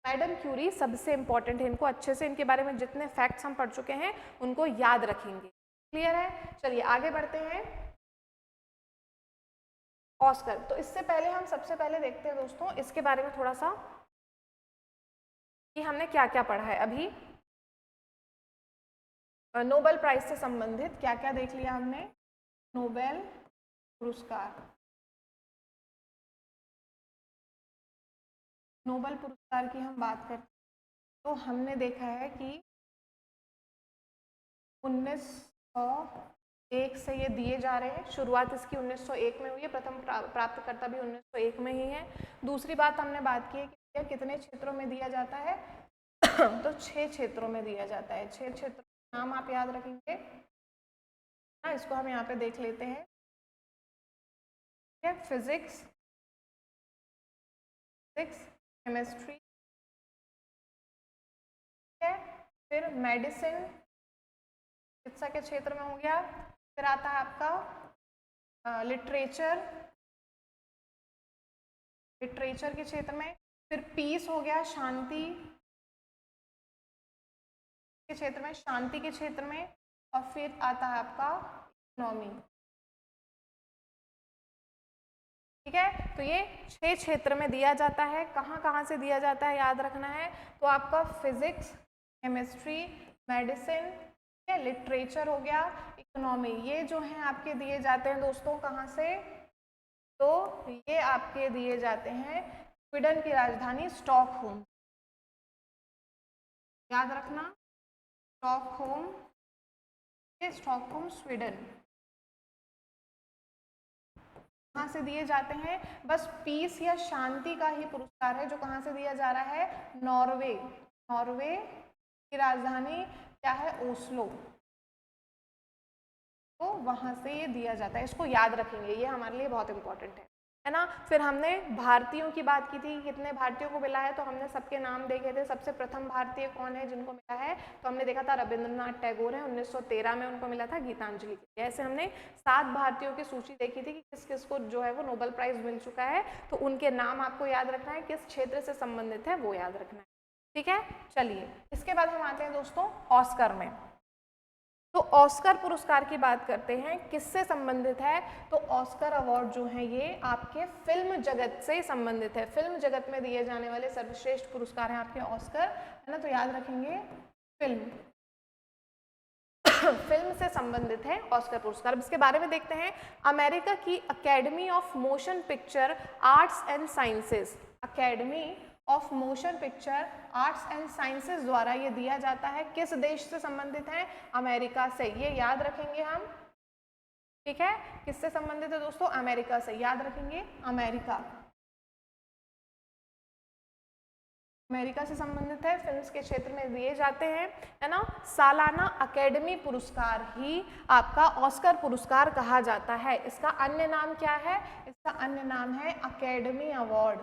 मैडम क्यूरी सबसे इंपॉर्टेंट है, इनको अच्छे से इनके बारे में जितने फैक्ट्स हम पढ़ चुके हैं उनको याद रखेंगे। क्लियर है। चलिए आगे बढ़ते हैं। ऑस्कर, तो इससे पहले हम सबसे पहले देखते हैं दोस्तों इसके बारे में थोड़ा सा कि हमने क्या क्या पढ़ा है अभी। नोबेल प्राइज से संबंधित क्या क्या देख लिया हमने। नोबेल पुरस्कार, नोबेल पुरस्कार की हम बात करें तो हमने देखा है कि 1901 से ये दिए जा रहे हैं। शुरुआत इसकी 1901 में हुई है, प्रथम प्राप्तकर्ता भी 1901 में ही है। दूसरी बात हमने बात की है कि यह कितने क्षेत्रों में दिया जाता है तो 6 क्षेत्रों में दिया जाता है। 6 क्षेत्रों के नाम आप याद रखेंगे, इसको हम यहाँ पे देख लेते हैं। फिजिक्स, केमिस्ट्री, फिर मेडिसिन चिकित्सा के क्षेत्र में हो गया। फिर आता है आपका लिटरेचर के क्षेत्र में। फिर पीस हो गया, शांति के क्षेत्र में, शांति के क्षेत्र में। और फिर आता है आपका इकोनॉमी। ठीक है, तो ये 6 क्षेत्र में दिया जाता है। कहाँ कहाँ से दिया जाता है याद रखना है। तो आपका फिजिक्स, केमिस्ट्री, मेडिसिन, लिटरेचर हो गया, इकोनॉमी, ये जो हैं आपके दिए जाते हैं दोस्तों कहाँ से, तो ये आपके दिए जाते हैं स्वीडन की राजधानी स्टॉकहोम। याद रखना, स्टॉकहोम स्वीडन, कहाँ से दिए जाते हैं। बस पीस या शांति का ही पुरस्कार है जो कहाँ से दिया जा रहा है, नॉर्वे की राजधानी क्या है, ओस्लो, तो वहां से ये दिया जाता है। इसको याद रखेंगे, ये हमारे लिए बहुत इंपॉर्टेंट है ना। फिर हमने भारतीयों की बात की थी, कितने भारतीयों को मिला है, तो हमने सबके नाम देखे थे। सबसे प्रथम भारतीय कौन है जिनको मिला है, तो हमने देखा था रविंद्रनाथ टैगोर है, 1913 में उनको मिला था गीतांजलि के लिए। ऐसे हमने 7 भारतीयों की सूची देखी थी कि किस किस को जो है वो नोबेल प्राइज मिल चुका है, तो उनके नाम आपको याद रखना है, किस क्षेत्र से संबंधित है वो याद रखना है। ठीक है, चलिए इसके बाद हम आते हैं दोस्तों ऑस्कर में। तो ऑस्कर पुरस्कार की बात करते हैं, किससे संबंधित है, तो ऑस्कर अवार्ड जो है ये आपके फिल्म जगत से संबंधित है। फिल्म जगत में दिए जाने वाले सर्वश्रेष्ठ पुरस्कार हैं आपके ऑस्कर, है ना, तो याद रखेंगे फिल्म से संबंधित है ऑस्कर पुरस्कार। इसके बारे में देखते हैं। अमेरिका की academy of motion picture arts and sciences, academy of motion picture arts and sciences द्वारा ये दिया जाता है। किस देश से संबंधित है, अमेरिका से, ये याद रखेंगे हम। ठीक है, किससे संबंधित है दोस्तों, अमेरिका से, याद रखेंगे अमेरिका से संबंधित है। फिल्म्स के क्षेत्र में दिए जाते हैं, है ना। सालाना अकेडमी पुरस्कार ही आपका ऑस्कर पुरस्कार कहा जाता है। इसका अन्य नाम क्या है, इसका अन्य नाम है अकेडमी अवार्ड,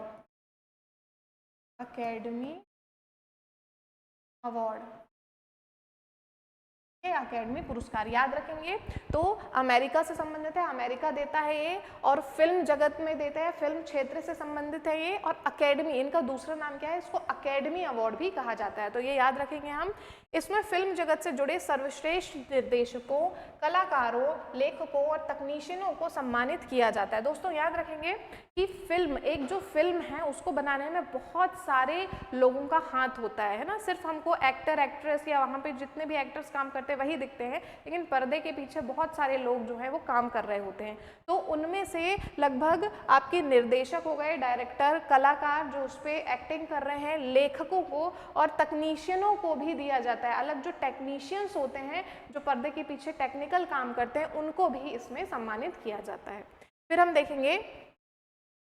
ये अकेडमी पुरस्कार याद रखेंगे। तो अमेरिका से संबंधित है, अमेरिका देता है ये, और फिल्म जगत में देता है, फिल्म क्षेत्र से संबंधित है ये, और अकेडमी, इनका दूसरा नाम क्या है, इसको अकेडमी अवार्ड भी कहा जाता है, तो ये याद रखेंगे हम। इसमें फिल्म जगत से जुड़े सर्वश्रेष्ठ निर्देशकों, कलाकारों, लेखकों और तकनीशियनों को सम्मानित किया जाता है। दोस्तों याद रखेंगे कि फिल्म, एक जो फिल्म है उसको बनाने में बहुत सारे लोगों का हाथ होता है ना। सिर्फ हमको एक्टर एक्ट्रेस या वहाँ पे जितने भी एक्टर्स काम करते हैं वही दिखते हैं, लेकिन पर्दे के पीछे बहुत सारे लोग जो हैं वो काम कर रहे होते हैं। तो उनमें से लगभग आपके निर्देशक हो गए, डायरेक्टर, कलाकार जो उस पर एक्टिंग कर रहे हैं, लेखकों को और तकनीशियनों को भी दिया जाता है। अलग जो टेक्नीशियंस होते हैं जो पर्दे के पीछे टेक्निकल काम करते हैं उनको भी इसमें सम्मानित किया जाता है। फिर हम देखेंगे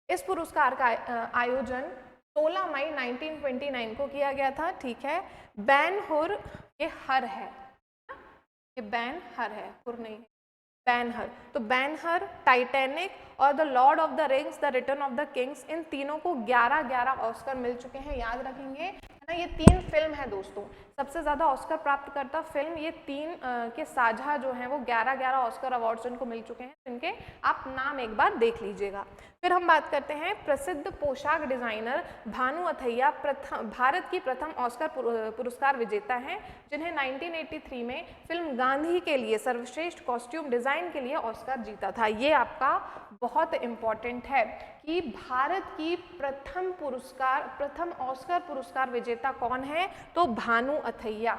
इस पुरस्कार का आयोजन 16 मई 1929 को किया गया था। ठीक है, बैन हुर, ये हर है, ये बैन हर है, हुर नहीं है, बैन हर। तो बैन हर, टाइटैनिक और the Lord of the Rings, the Return of the Kings, इन तीनों को 11-11 ऑस्कर मिल चुके हैं, याद रखेंगे, है ना। ये 3 फिल्म है दोस्तों, सबसे ज़्यादा ऑस्कर प्राप्त करता फिल्म ये 3 के साझा जो हैं वो 11-11 ऑस्कर अवार्ड्स इनको मिल चुके हैं, जिनके आप नाम एक बार देख लीजिएगा। फिर हम बात करते हैं प्रसिद्ध पोशाक डिजाइनर भानु अथैया भारत की प्रथम ऑस्कर पुरस्कार विजेता हैं, जिन्हें 1983 में फिल्म गांधी के लिए सर्वश्रेष्ठ कॉस्ट्यूम डिजाइन के लिए ऑस्कर जीता था। ये आपका बहुत इंपॉर्टेंट है कि भारत की प्रथम ऑस्कर पुरस्कार विजेता कौन है, तो भानु अथैया,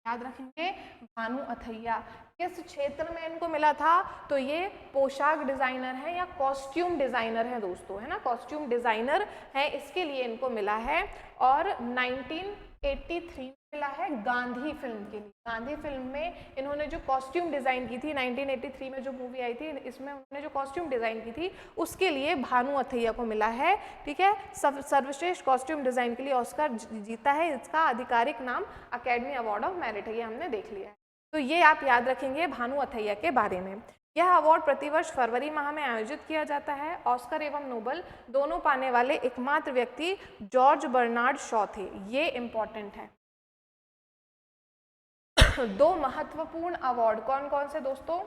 याद रखेंगे भानु अथैया। किस क्षेत्र में इनको मिला था, तो ये पोशाक डिजाइनर है या कॉस्ट्यूम डिजाइनर है दोस्तों, है ना, कॉस्ट्यूम डिजाइनर है, इसके लिए इनको मिला है। और 1983 में मिला है गांधी फिल्म के लिए। गांधी फिल्म में इन्होंने जो कॉस्ट्यूम डिजाइन की थी, 1983 में जो मूवी आई थी, इसमें उन्होंने जो कॉस्ट्यूम डिजाइन की थी उसके लिए भानु अथैया को मिला है। ठीक है, सर्वश्रेष्ठ कॉस्ट्यूम डिजाइन के लिए ऑस्कर जीता है। इसका आधिकारिक नाम अकेडमी अवार्ड ऑफ मेरिट है, ये हमने देख लिया है। तो ये आप याद रखेंगे भानु अथैया के बारे में। यह अवार्ड प्रतिवर्ष फरवरी माह में आयोजित किया जाता है। ऑस्कर एवं नोबल दोनों पाने वाले एकमात्र व्यक्ति जॉर्ज बर्नार्ड शॉ थे, ये इंपॉर्टेंट है। दो महत्वपूर्ण अवार्ड कौन कौन से दोस्तों,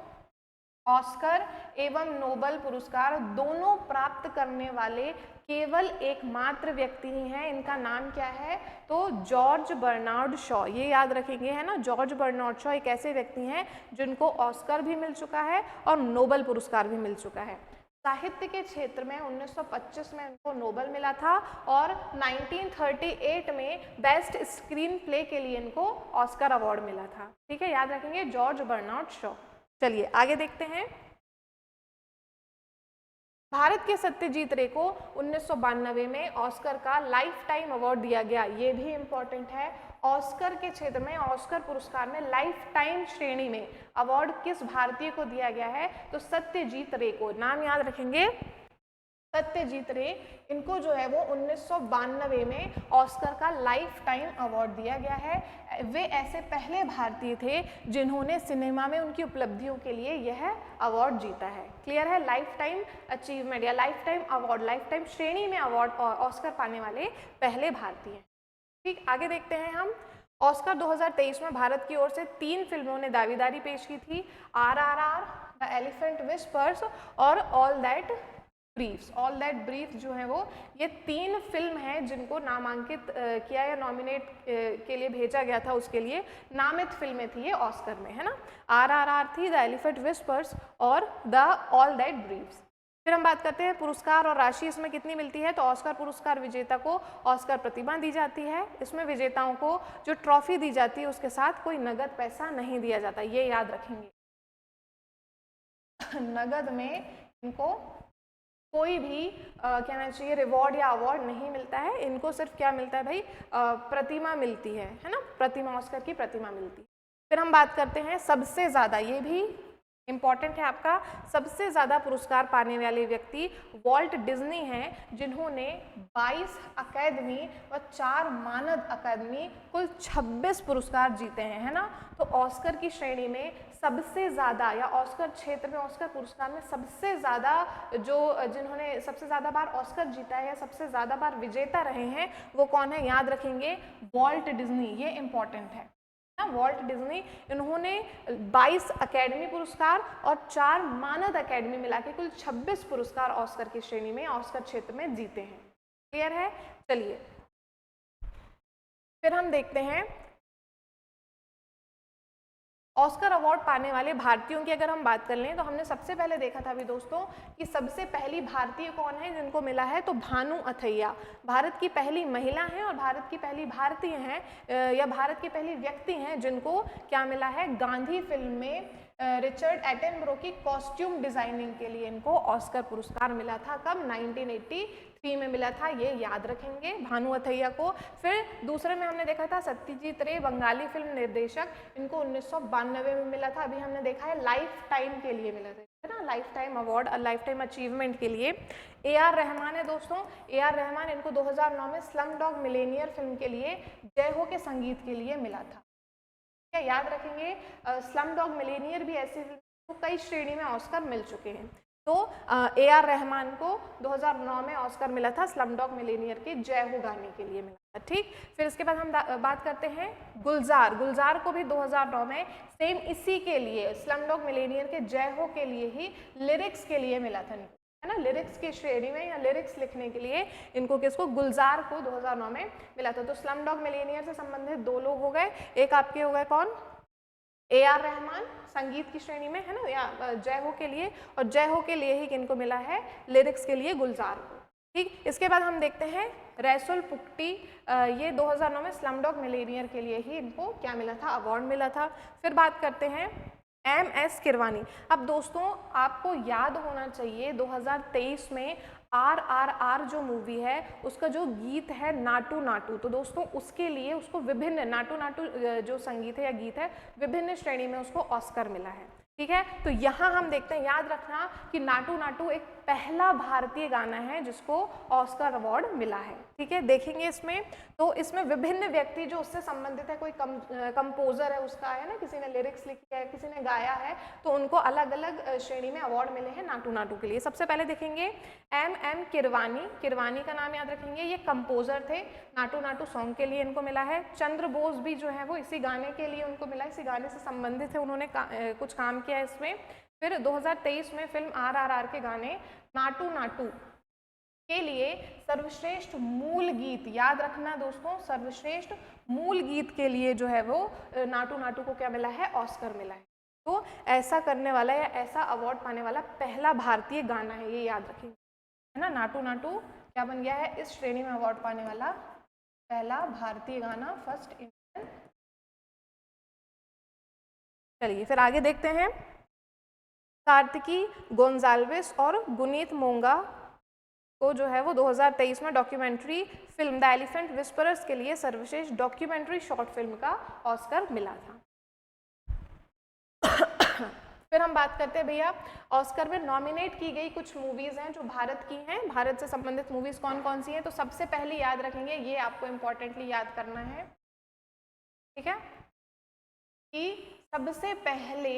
ऑस्कर एवं नोबल पुरस्कार दोनों प्राप्त करने वाले केवल एकमात्र व्यक्ति ही हैं। इनका नाम क्या है, तो जॉर्ज बर्नार्ड शॉ, ये याद रखेंगे, है ना। जॉर्ज बर्नार्ड शॉ एक ऐसे व्यक्ति हैं जिनको ऑस्कर भी मिल चुका है और नोबल पुरस्कार भी मिल चुका है। साहित्य के क्षेत्र में 1925 में उनको नोबल मिला था और 1938 में बेस्ट स्क्रीन प्ले के लिए इनको ऑस्कर अवार्ड मिला था। ठीक है, याद रखेंगे जॉर्ज बर्नार्ड शॉ। चलिए आगे देखते हैं। भारत के सत्यजीत रे को 1992 में ऑस्कर का लाइफ टाइम अवार्ड दिया गया, ये भी इंपॉर्टेंट है। ऑस्कर के क्षेत्र में, ऑस्कर पुरस्कार में लाइफ टाइम श्रेणी में अवार्ड किस भारतीय को दिया गया है, तो सत्यजीत रे को। नाम याद रखेंगे, सत्यजीत रे, इनको जो है वो 1992 में ऑस्कर का लाइफ टाइम अवार्ड दिया गया है। वे ऐसे पहले भारतीय थे जिन्होंने सिनेमा में उनकी उपलब्धियों के लिए यह अवार्ड जीता है। क्लियर है, लाइफ टाइम अचीवमेंट या life time award, life time श्रेणी में अवार्ड ऑस्कर पाने वाले पहले भारतीय हैं। ठीक, आगे देखते हैं हम। ऑस्कर 2023 में भारत की ओर से 3 फिल्मों ने दावेदारी पेश की थी, RRR, द एलिफेंट विस्पर्स और all that briefs. All that brief जो है वो, ये 3 फिल्म हैं जिनको नामांकित किया या नॉमिनेट के लिए भेजा गया था, उसके लिए नामित फिल्में थी ये ऑस्कर में, है ना। RRR थी, द एलिफेंट विस्पर्स और द ऑल दैट ब्रीफ्स। फिर हम बात करते हैं पुरस्कार और राशि इसमें कितनी मिलती है, तो ऑस्कर पुरस्कार विजेता को ऑस्कर प्रतिमा दी जाती है। इसमें विजेताओं को जो ट्रॉफी दी जाती है उसके साथ कोई नगद पैसा नहीं दिया जाता, ये याद रखेंगे। नगद में इनको कोई भी कहना चाहिए रिवॉर्ड या अवार्ड नहीं मिलता है, इनको सिर्फ क्या मिलता है भाई, प्रतिमा मिलती है ना, प्रतिमा, ऑस्कर की प्रतिमा मिलती है। फिर हम बात करते हैं सबसे ज़्यादा, ये भी इंपॉर्टेंट है आपका, सबसे ज़्यादा पुरस्कार पाने वाले व्यक्ति वॉल्ट डिज्नी हैं, जिन्होंने 22 अकादमी व 4 मानद अकादमी, कुल 26 पुरस्कार जीते हैं, है ना। तो ऑस्कर की श्रेणी में सबसे ज़्यादा, या ऑस्कर क्षेत्र में, ऑस्कर पुरस्कार में सबसे ज़्यादा जिन्होंने सबसे ज़्यादा बार ऑस्कर जीता है या सबसे ज़्यादा बार विजेता रहे हैं, वो कौन है, याद रखेंगे, वॉल्ट डिज्नी, ये इंपॉर्टेंट है। वॉल्ट डिज्नी, इन्होंने 22 अकेडमी पुरस्कार और 4 मानद अकेडमी मिला के कुल 26 पुरस्कार ऑस्कर की श्रेणी में, ऑस्कर क्षेत्र में जीते हैं। क्लियर है, चलिए फिर हम देखते हैं ऑस्कर अवार्ड पाने वाले भारतीयों की अगर हम बात कर लें तो हमने सबसे पहले देखा था अभी दोस्तों कि सबसे पहली भारतीय कौन है जिनको मिला है, तो भानु अथैया भारत की पहली महिला हैं और भारत की पहली भारतीय हैं या भारत की पहली व्यक्ति हैं जिनको क्या मिला है, गांधी फिल्म में रिचर्ड एटनबरो की कॉस्ट्यूम डिजाइनिंग के लिए इनको ऑस्कर पुरस्कार मिला था। कब, 1983 में मिला था, ये याद रखेंगे भानु अथैया को। फिर दूसरे में हमने देखा था सत्यजीत रे, बंगाली फिल्म निर्देशक, इनको 1992 में मिला था। अभी हमने देखा है लाइफ टाइम के लिए मिला था, है ना, life time award, life time achievement के लिए। AR रहमान है दोस्तों, AR रहमान, इनको 2009 में स्लम डॉग मिलेनियर फिल्म के लिए जय हो के संगीत के लिए मिला था। क्या याद रखेंगे, स्लम डॉग मिलेनियर भी ऐसी फिल्म को कई श्रेणी में ऑस्कर मिल चुके हैं। तो AR रहमान को 2009 में ऑस्कर मिला था स्लम डॉग मिलेनियर के जय हो गाने के लिए मिला था। ठीक, फिर इसके बाद हम बात करते हैं गुलजार। गुलजार को भी 2009 में सेम इसी के लिए, स्लम डॉग मिलेनियर के जय हो के लिए ही लिरिक्स के लिए मिला था, है ना, लिरिक्स की श्रेणी में या लिरिक्स लिखने के लिए इनको, किसको, गुलजार को 2009 में मिला था। तो स्लम डॉग मिलेनियर से संबंधित 2 लोग हो गए, एक आपके हो गए कौन, AR रहमान संगीत की श्रेणी में, है ना, या जय हो के लिए, और जय हो के लिए ही किनको मिला है, लिरिक्स के लिए गुलजार को। ठीक, इसके बाद हम देखते हैं रैसुल पुक्टी, ये 2009 में स्लम डॉग मिलेनियर के लिए ही इनको क्या मिला था, अवार्ड मिला था। फिर बात करते हैं MS किरवानी। अब दोस्तों आपको याद होना चाहिए 2023 में RRR जो मूवी है उसका जो गीत है नाटू नाटू, तो दोस्तों उसके लिए उसको विभिन्न नाटू नाटू जो संगीत है या गीत है विभिन्न श्रेणी में उसको ऑस्कर मिला है। ठीक है, तो यहाँ हम देखते हैं, याद रखना कि नाटू नाटू एक पहला भारतीय गाना है जिसको ऑस्कर अवार्ड मिला है। ठीक है, देखेंगे इसमें, तो इसमें विभिन्न व्यक्ति जो उससे संबंधित है, कोई कंपोजर है उसका है ना, किसी ने लिरिक्स लिखी है, किसी ने गाया है, तो उनको अलग अलग श्रेणी में अवार्ड मिले हैं नाटू नाटू के लिए। सबसे पहले देखेंगे MM किरवानी, किरवानी का नाम याद रखेंगे, ये कंपोजर थे, नाटू नाटू सॉन्ग के लिए इनको मिला है। चंद्र बोस भी जो है वो इसी गाने के लिए उनको मिला, इसी गाने से संबंधित है, उन्होंने कुछ काम किया इसमें। फिर 2023 में फिल्म RRR के गाने नाटू नाटू के लिए सर्वश्रेष्ठ मूल गीत, याद रखना दोस्तों, सर्वश्रेष्ठ मूल गीत के लिए जो है वो नाटू नाटू को क्या मिला है, ऑस्कर मिला है। तो ऐसा करने वाला या ऐसा अवार्ड पाने वाला पहला भारतीय गाना है, ये याद रखेंगे, है ना। नाटू नाटू क्या बन गया है, इस श्रेणी में अवार्ड पाने वाला पहला भारतीय गाना, फर्स्ट इंडियन। चलिए फिर आगे देखते हैं, कार्तिकी गोंजाल्विस और गुनीत मोंगा को जो है वो 2023 में documentary film the elephant whisperers के लिए सर्वश्रेष्ठ डॉक्यूमेंट्री शॉर्ट फिल्म का ऑस्कर मिला था। फिर हम बात करते हैं भैया, ऑस्कर में नॉमिनेट की गई कुछ मूवीज़ हैं जो भारत की हैं, भारत से संबंधित मूवीज़ कौन कौन सी हैं। तो सबसे पहले याद रखेंगे, ये आपको इम्पोर्टेंटली याद करना है, ठीक है, कि सबसे पहले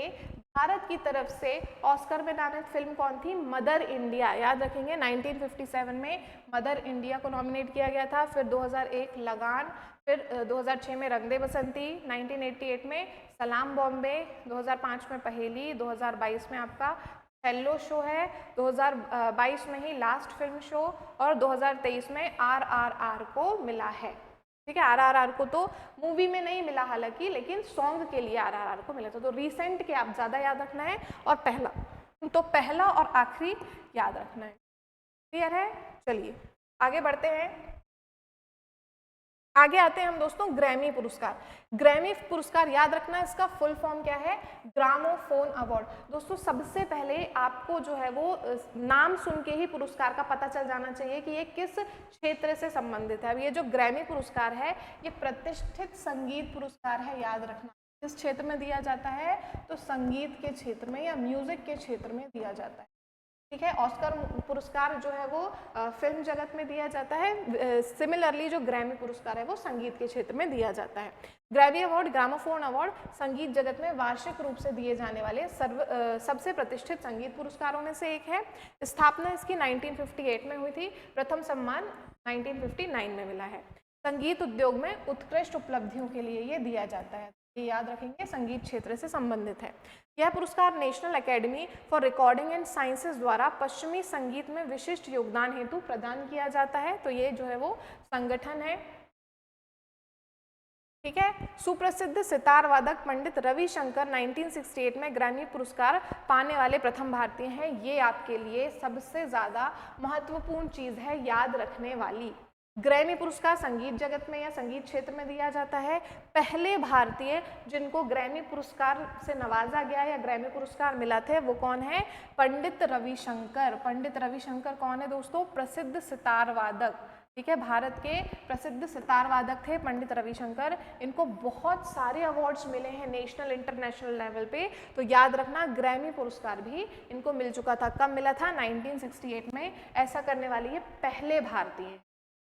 भारत की तरफ से ऑस्कर में नामित फिल्म कौन थी, मदर इंडिया। याद रखेंगे 1957 में मदर इंडिया को नॉमिनेट किया गया था। फिर 2001 लगान, फिर 2006 में रंग दे बसंती, 1988 में सलाम बॉम्बे, 2005 में पहेली, 2022 में आपका हेलो शो है, 2022 में ही लास्ट फिल्म शो, और 2023 में RRR को मिला है। ठीक है, RRR को तो मूवी में नहीं मिला हालांकि, लेकिन सॉन्ग के लिए RRR को मिला था। तो रिसेंट के आप ज़्यादा याद रखना है, और पहला और आखिरी याद रखना है। क्लियर है? चलिए आगे बढ़ते हैं, आगे आते हैं हम दोस्तों ग्रैमी पुरस्कार। ग्रैमी पुरस्कार याद रखना, इसका फुल फॉर्म क्या है, ग्रामोफोन अवार्ड। दोस्तों सबसे पहले आपको जो है वो नाम सुन के ही पुरस्कार का पता चल जाना चाहिए कि ये किस क्षेत्र से संबंधित है। अब ये जो ग्रैमी पुरस्कार है ये प्रतिष्ठित संगीत पुरस्कार है, याद रखना। किस क्षेत्र में दिया जाता है, तो संगीत के क्षेत्र में या म्यूजिक के क्षेत्र में दिया जाता है। ठीक है, ऑस्कर पुरस्कार जो है वो फिल्म जगत में दिया जाता है, सिमिलरली जो ग्रैमी पुरस्कार है वो संगीत के क्षेत्र में दिया जाता है। ग्रैमी अवार्ड, ग्रामोफोन अवार्ड संगीत जगत में वार्षिक रूप से दिए जाने वाले सबसे प्रतिष्ठित संगीत पुरस्कारों में से एक है। स्थापना इसकी 1958 में हुई थी, प्रथम सम्मान 1959 में मिला है। संगीत उद्योग में उत्कृष्ट उपलब्धियों के लिए ये दिया जाता है, ये याद रखेंगे, संगीत क्षेत्र से संबंधित है। यह पुरस्कार national academy for recording and sciences द्वारा पश्चिमी संगीत में विशिष्ट योगदान हेतु प्रदान किया जाता है। तो ये जो है वो संगठन है। ठीक है, सुप्रसिद्ध सितार वादक पंडित रविशंकर 1968 में ग्रैमी पुरस्कार पाने वाले प्रथम भारतीय हैं। ये आपके लिए सबसे ज़्यादा महत्वपूर्ण चीज़ है याद रखने वाली। ग्रैमी पुरस्कार संगीत जगत में या संगीत क्षेत्र में दिया जाता है। पहले भारतीय जिनको ग्रैमी पुरस्कार से नवाजा गया या ग्रैमी पुरस्कार मिला थे वो कौन है, पंडित रविशंकर। पंडित रविशंकर कौन है दोस्तों, प्रसिद्ध सितार वादक। ठीक है, भारत के प्रसिद्ध सितार वादक थे पंडित रविशंकर। इनको बहुत सारे अवार्ड्स मिले हैं नेशनल इंटरनेशनल लेवल पे, तो याद रखना ग्रैमी पुरस्कार भी इनको मिल चुका था। कब मिला था, 1968 में। ऐसा करने वाले ये पहले भारतीय।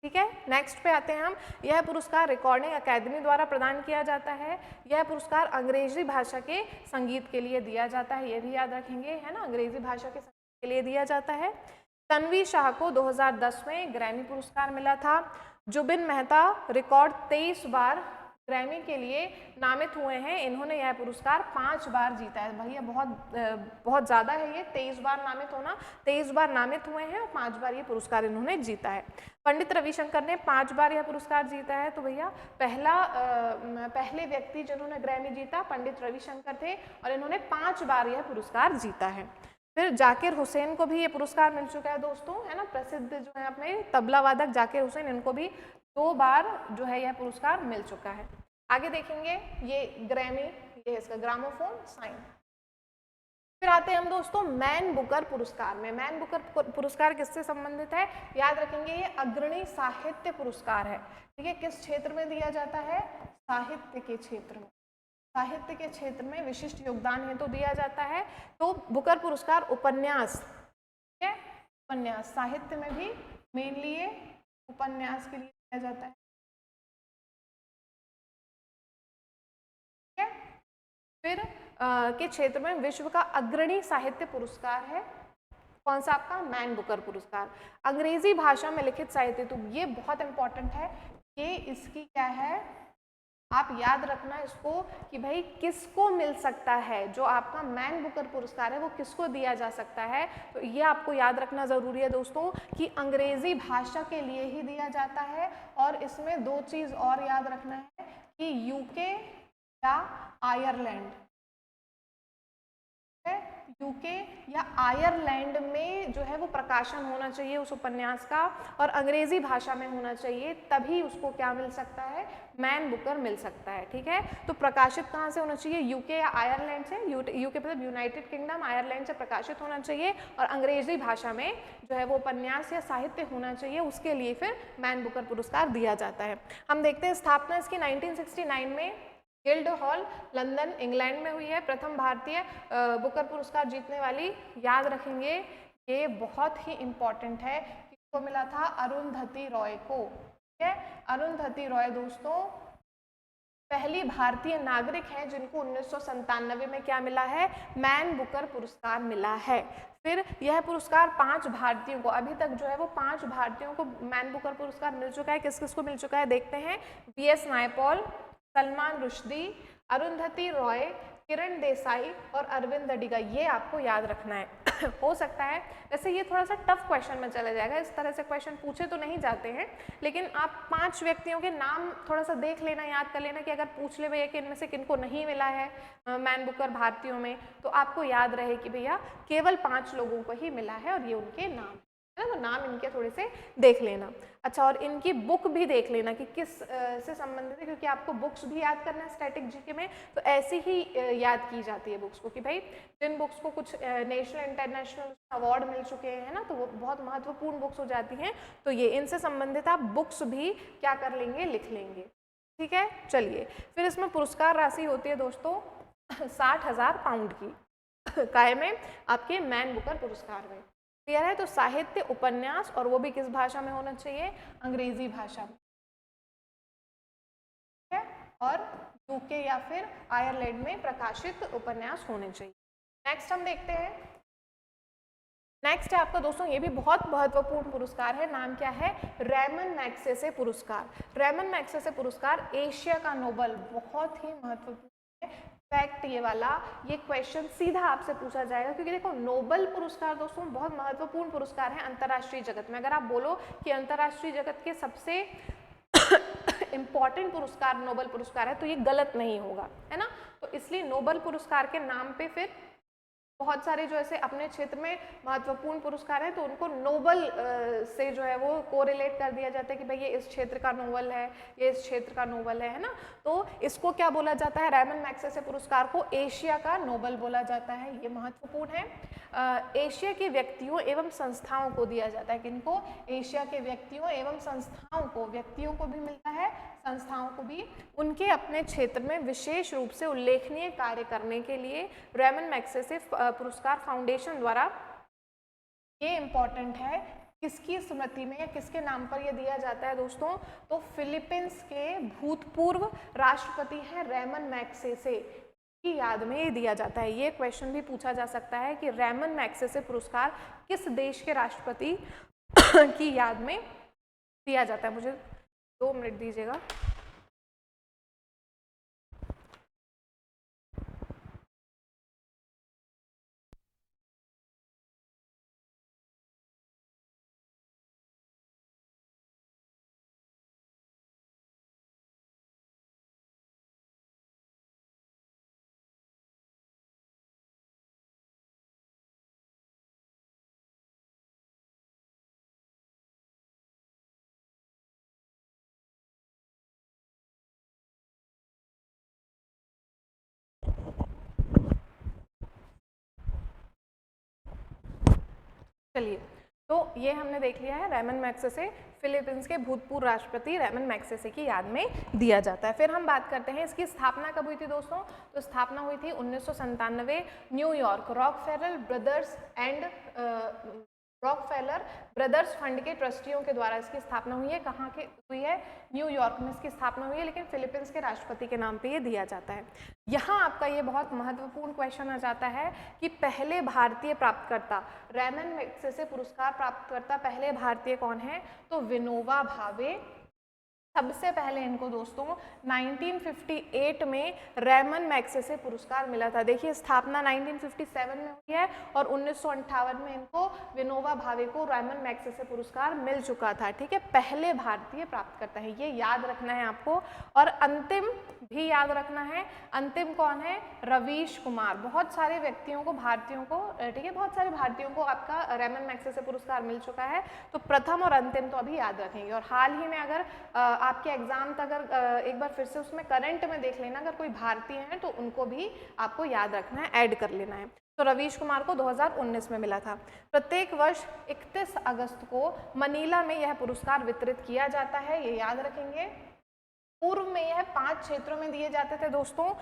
ठीक है, नेक्स्ट पे आते हैं हम। यह पुरस्कार रिकॉर्डिंग अकादमी द्वारा प्रदान किया जाता है। यह पुरस्कार अंग्रेजी भाषा के संगीत के लिए दिया जाता है, ये भी याद रखेंगे, है ना, अंग्रेजी भाषा के संगीत के लिए दिया जाता है। तन्वी शाह को 2010 में ग्रैमी पुरस्कार मिला था। जुबिन मेहता रिकॉर्ड 23 बार ग्रैमी के लिए नामित हुए हैं। इन्होंने यह पुरस्कार 5 बार जीता है। भैया बहुत ज़्यादा है ये, 23 बार नामित होना, 23 बार नामित हुए हैं और 5 बार ये पुरस्कार इन्होंने जीता है। पंडित रविशंकर ने 5 बार यह पुरस्कार जीता है। तो भैया पहले व्यक्ति जिन्होंने ग्रैमी जीता पंडित रविशंकर थे, और इन्होंने 5 बार यह पुरस्कार जीता है। फिर जाकिर हुसैन को भी ये पुरस्कार मिल चुका है दोस्तों, है ना, प्रसिद्ध जो है अपने तबला वादक जाकिर हुसैन, इनको भी 2 बार जो है यह पुरस्कार मिल चुका है। आगे देखेंगे ये ग्रैमी, ये इसका ग्रामोफोन साइन। फिर आते हैं हम दोस्तों मैन बुकर पुरस्कार में। मैन बुकर पुरस्कार किससे संबंधित है, याद रखेंगे ये अग्रणी साहित्य पुरस्कार है। ठीक है, किस क्षेत्र में दिया जाता है, साहित्य के क्षेत्र में। साहित्य के क्षेत्र में विशिष्ट योगदान हेतु तो दिया जाता है। तो बुकर पुरस्कार उपन्यास, ठीक है, उपन्यास साहित्य में भी मेनली ये उपन्यास के लिए दिया जाता है। ठीक है, फिर के क्षेत्र में विश्व का अग्रणी साहित्य पुरस्कार है कौन सा आपका, मैन बुकर पुरस्कार। अंग्रेजी भाषा में लिखित साहित्य, तो ये बहुत इंपॉर्टेंट है, ये इसकी क्या है, आप याद रखना इसको कि भाई किसको मिल सकता है, जो आपका मैन बुकर पुरस्कार है वो किसको दिया जा सकता है। तो ये आपको याद रखना ज़रूरी है दोस्तों कि अंग्रेजी भाषा के लिए ही दिया जाता है। और इसमें दो चीज़ और याद रखना है कि यूके या आयरलैंड, यूके या आयरलैंड में जो है वो प्रकाशन होना चाहिए उस उपन्यास का, और अंग्रेजी भाषा में होना चाहिए, तभी उसको क्या मिल सकता है, मैन बुकर मिल सकता है। ठीक है, तो प्रकाशित कहाँ से होना चाहिए, यूके या आयरलैंड से, यूके मतलब यूनाइटेड किंगडम, आयरलैंड से प्रकाशित होना चाहिए, और अंग्रेजी भाषा में जो है वो उपन्यास या साहित्य होना चाहिए, उसके लिए फिर मैन बुकर पुरस्कार दिया जाता है। हम देखते हैं स्थापना इसकी 1969 में गिल्ड हॉल लंदन इंग्लैंड में हुई है। प्रथम भारतीय बुकर पुरस्कार जीतने वाली, याद रखेंगे ये बहुत ही इंपॉर्टेंट है, किसको मिला था, अरुंधति रॉय को। ठीक है, अरुंधति रॉय दोस्तों पहली भारतीय नागरिक हैं जिनको 1997 में क्या मिला है, मैन बुकर पुरस्कार मिला है। फिर यह पुरस्कार 5 भारतीयों को, अभी तक जो है वो 5 भारतीयों को मैन बुकर पुरस्कार मिल चुका है। किस किस को मिल चुका है देखते हैं, वीएस नायपॉल, सलमान रुश्दी, अरुंधति रॉय, किरण देसाई और अरविंद अडिगा, ये आपको याद रखना है। हो सकता है वैसे ये थोड़ा सा टफ क्वेश्चन में चला जाएगा, इस तरह से क्वेश्चन पूछे तो नहीं जाते हैं, लेकिन आप 5 व्यक्तियों के नाम थोड़ा सा देख लेना, याद कर लेना कि अगर पूछ ले भैया कि इनमें से किनको नहीं मिला है मैन बुकर भारतीयों में, तो आपको याद रहे कि भैया केवल 5 लोगों को ही मिला है और ये उनके नाम है ना, तो नाम इनके थोड़े से देख लेना। अच्छा, और इनकी बुक भी देख लेना कि किस से संबंधित है, क्योंकि आपको बुक्स भी याद करना है स्टैटिक जीके में, तो ऐसी ही याद की जाती है बुक्स को कि भाई जिन बुक्स को कुछ नेशनल इंटरनेशनल अवार्ड मिल चुके हैं ना, तो वो बहुत महत्वपूर्ण बुक्स हो जाती हैं, तो ये इनसे संबंधित आप बुक्स भी क्या कर लेंगे, लिख लेंगे। ठीक है, चलिए फिर इसमें पुरस्कार राशि होती है दोस्तों 60,000 पाउंड की, काय में, आपके मैन बुकर पुरस्कार में। क्लियर है, तो साहित्य उपन्यास, और वो भी किस भाषा में होना चाहिए, अंग्रेजी भाषा में। ठीक है, और यूके या फिर आयरलैंड में प्रकाशित उपन्यास होने चाहिए। नेक्स्ट हम देखते हैं, नेक्स्ट है आपका दोस्तों, ये भी बहुत महत्वपूर्ण पुरस्कार है, नाम क्या है, रेमन मैग्सेसे पुरस्कार। रेमन मैग्सेसे पुरस्कार एशिया का नोबल, बहुत ही महत्वपूर्ण है फैक्ट ये वाला, ये क्वेश्चन सीधा आपसे पूछा जाएगा, क्योंकि देखो नोबल पुरस्कार दोस्तों बहुत महत्वपूर्ण पुरस्कार है अंतर्राष्ट्रीय जगत में। अगर आप बोलो कि अंतर्राष्ट्रीय जगत के सबसे इंपॉर्टेंट पुरस्कार नोबल पुरस्कार है, तो ये गलत नहीं होगा, है ना। तो इसलिए नोबल पुरस्कार के नाम पे फिर बहुत सारे जो ऐसे अपने क्षेत्र में महत्वपूर्ण पुरस्कार हैं, तो उनको नोबल से जो है वो कोरिलेट कर दिया जाता है कि भाई ये इस क्षेत्र का नोबल है, ये इस क्षेत्र का नोबल है ना। तो इसको क्या बोला जाता है, रेमन मैग्सेसे पुरस्कार को एशिया का नोबल बोला जाता है, ये महत्वपूर्ण है। एशिया के व्यक्तियों एवं संस्थाओं को दिया जाता है, किनको, एशिया के व्यक्तियों एवं संस्थाओं को, व्यक्तियों को भी मिलता है, संस्थाओं को भी, उनके अपने क्षेत्र में विशेष रूप से उल्लेखनीय कार्य करने के लिए रेमन मैग्सेसे पुरस्कार फाउंडेशन द्वारा, ये इंपॉर्टेंट है, किसकी स्मृति में या किसके नाम पर यह दिया जाता है दोस्तों, तो फिलीपींस के भूतपूर्व राष्ट्रपति हैं रेमन मैग्सेसे की याद में ये दिया जाता है। ये क्वेश्चन भी पूछा जा सकता है कि रेमन मैग्सेसे पुरस्कार किस देश के राष्ट्रपति की याद में दिया जाता है। मुझे 2 मिनट दीजिएगा। चलिए, तो ये हमने देख लिया है रेमन मैग्सेसे फिलीपींस के भूतपूर्व राष्ट्रपति रेमन मैग्सेसे की याद में दिया जाता है। फिर हम बात करते हैं इसकी स्थापना कब हुई थी दोस्तों, तो स्थापना हुई थी 1997 New York Rockefeller brothers and Rockefeller brothers fund के ट्रस्टियों के द्वारा इसकी स्थापना हुई है। कहाँ की हुई है, न्यूयॉर्क में इसकी स्थापना हुई है, लेकिन फिलीपींस के राष्ट्रपति के नाम पे ये दिया जाता है। यहाँ आपका ये बहुत महत्वपूर्ण क्वेश्चन आ जाता है कि पहले भारतीय प्राप्तकर्ता, रेमन मैग्सेसे पुरस्कार प्राप्तकर्ता पहले भारतीय कौन है, तो विनोबा भावे। सबसे पहले इनको दोस्तों 1958 में रेमन मैग्सेसे पुरस्कार मिला था। देखिए स्थापना 1957 में हुई है और 1958 में इनको विनोबा भावे को रेमन मैग्सेसे पुरस्कार मिल चुका था। ठीक है, पहले भारतीय प्राप्तकर्ता है, ये याद रखना है आपको। और अंतिम भी याद रखना है, अंतिम कौन है, रवीश कुमार। बहुत सारे व्यक्तियों को, भारतीयों को, ठीक है, बहुत सारे भारतीयों को आपका रेमन मैग्सेसे पुरस्कार मिल चुका है, तो प्रथम और अंतिम तो अभी याद रखेंगे। और हाल ही में अगर आपके एग्जाम तक अगर एक बार फिर से उसमें करंट में देख लेना, अगर कोई भारतीय हैं तो उनको भी आपको याद रखना है, ऐड कर लेना है। तो रवीश कुमार को 2019 में मिला था। प्रत्येक वर्ष 31 अगस्त को मनीला में यह पुरस्कार वितरित किया जाता है, ये याद रखेंगे। पूर्व में यह 5 क्षेत्रों में दिए जाते थे दोस्तों।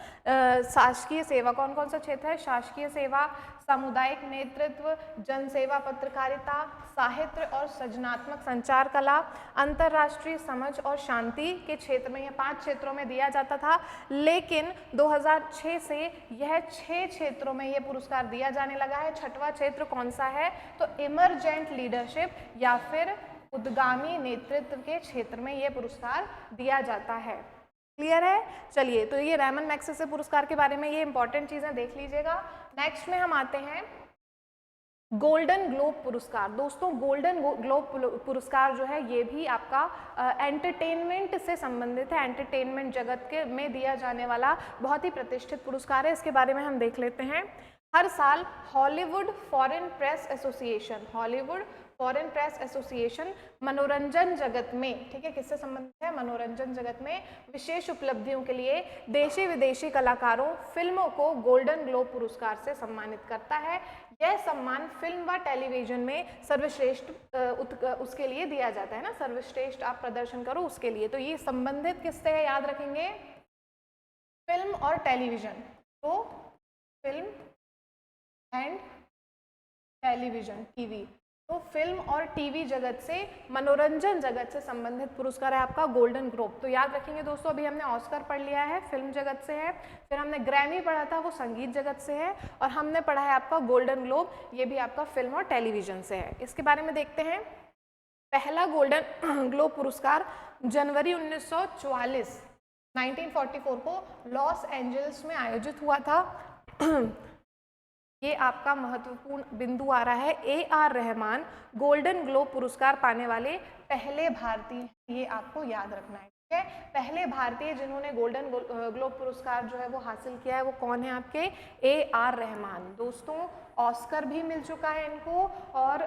शासकीय सेवा, कौन कौन सा क्षेत्र है, शासकीय सेवा, सामुदायिक नेतृत्व, जनसेवा, पत्रकारिता, साहित्य और सृजनात्मक संचार कला, अंतर्राष्ट्रीय समझ और शांति के क्षेत्र में यह 5 क्षेत्रों में दिया जाता था। लेकिन 2006 से यह 6 क्षेत्रों में यह पुरस्कार दिया जाने लगा है। 6वां क्षेत्र कौन सा है, तो इमरजेंट लीडरशिप या फिर उद्गामी नेतृत्व के क्षेत्र में यह पुरस्कार दिया जाता है। क्लियर है। चलिए, तो ये रेमन मैग्सेसे पुरस्कार के बारे में ये इंपॉर्टेंट चीजें देख लीजिएगा। नेक्स्ट में हम आते हैं गोल्डन ग्लोब पुरस्कार। दोस्तों गोल्डन ग्लोब पुरस्कार जो है ये भी आपका एंटरटेनमेंट से संबंधित है, एंटरटेनमेंट जगत के में दिया जाने वाला बहुत ही प्रतिष्ठित पुरस्कार है। इसके बारे में हम देख लेते हैं। हर साल Hollywood foreign press association, Hollywood foreign press association मनोरंजन जगत में, ठीक है, किससे संबंधित है, मनोरंजन जगत में विशेष उपलब्धियों के लिए देशी विदेशी कलाकारों, फिल्मों को गोल्डन ग्लोब पुरस्कार से सम्मानित करता है। यह सम्मान फिल्म व टेलीविजन में सर्वश्रेष्ठ उसके लिए दिया जाता है ना, सर्वश्रेष्ठ आप प्रदर्शन करो उसके लिए। तो ये संबंधित किससे है, याद रखेंगे, फिल्म और टेलीविजन। तो फिल्म एंड टेलीविजन, टीवी, तो फिल्म और टीवी जगत से, मनोरंजन जगत से संबंधित पुरस्कार है आपका गोल्डन ग्लोब। तो याद रखेंगे दोस्तों, अभी हमने ऑस्कर पढ़ लिया है, फिल्म जगत से है, फिर हमने ग्रैमी पढ़ा था, वो संगीत जगत से है, और हमने पढ़ा है आपका गोल्डन ग्लोब, ये भी आपका फिल्म और टेलीविजन से है। इसके बारे में देखते हैं। पहला गोल्डन ग्लोब पुरस्कार जनवरी 1944 को लॉस एंजल्स में आयोजित हुआ था। ये आपका महत्वपूर्ण बिंदु आ रहा है। AR रहमान गोल्डन ग्लोब पुरस्कार पाने वाले पहले भारतीय, ये आपको याद रखना है, ठीक है। पहले भारतीय जिन्होंने गोल्डन ग्लोब पुरस्कार जो है वो हासिल किया है वो कौन है आपके, AR रहमान। दोस्तों ऑस्कर भी मिल चुका है इनको, और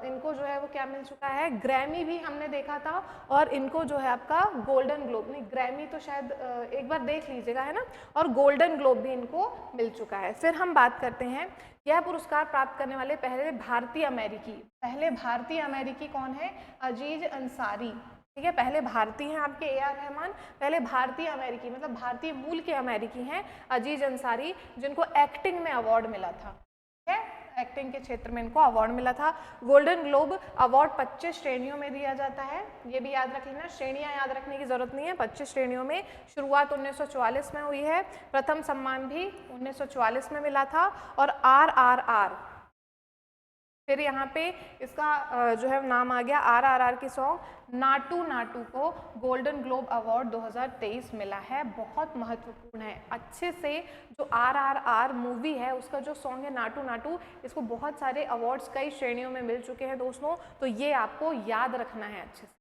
इनको जो है वो क्या मिल चुका है, ग्रैमी भी हमने देखा था, और इनको जो है आपका गोल्डन ग्लोब, नहीं ग्रैमी तो शायद एक बार देख लीजिएगा, है ना, और गोल्डन ग्लोब भी इनको मिल चुका है। फिर हम बात करते हैं, यह पुरस्कार प्राप्त करने वाले पहले भारतीय अमेरिकी कौन है, अजीज अंसारी, ठीक है। पहले भारतीय हैं आपके AR रहमान, पहले भारतीय अमेरिकी मतलब भारतीय मूल के अमेरिकी हैं अजीज अंसारी, जिनको एक्टिंग में अवार्ड मिला था, ठीक है, एक्टिंग के क्षेत्र में इनको अवार्ड मिला था। गोल्डन ग्लोब अवार्ड 25 श्रेणियों में दिया जाता है, ये भी याद रख लेना, श्रेणियां याद रखने की जरूरत नहीं है, 25 श्रेणियों में। शुरुआत 1944 में हुई है, प्रथम सम्मान भी 1944 में मिला था, और RRR, फिर यहाँ पे इसका जो है नाम आ गया RRR की सॉन्ग नाटू नाटू को गोल्डन ग्लोब अवार्ड 2023 मिला है। बहुत महत्वपूर्ण है, अच्छे से जो RRR मूवी है उसका जो सॉन्ग है नाटू नाटू, इसको बहुत सारे अवार्ड्स कई श्रेणियों में मिल चुके हैं दोस्तों, तो ये आपको याद रखना है अच्छे से।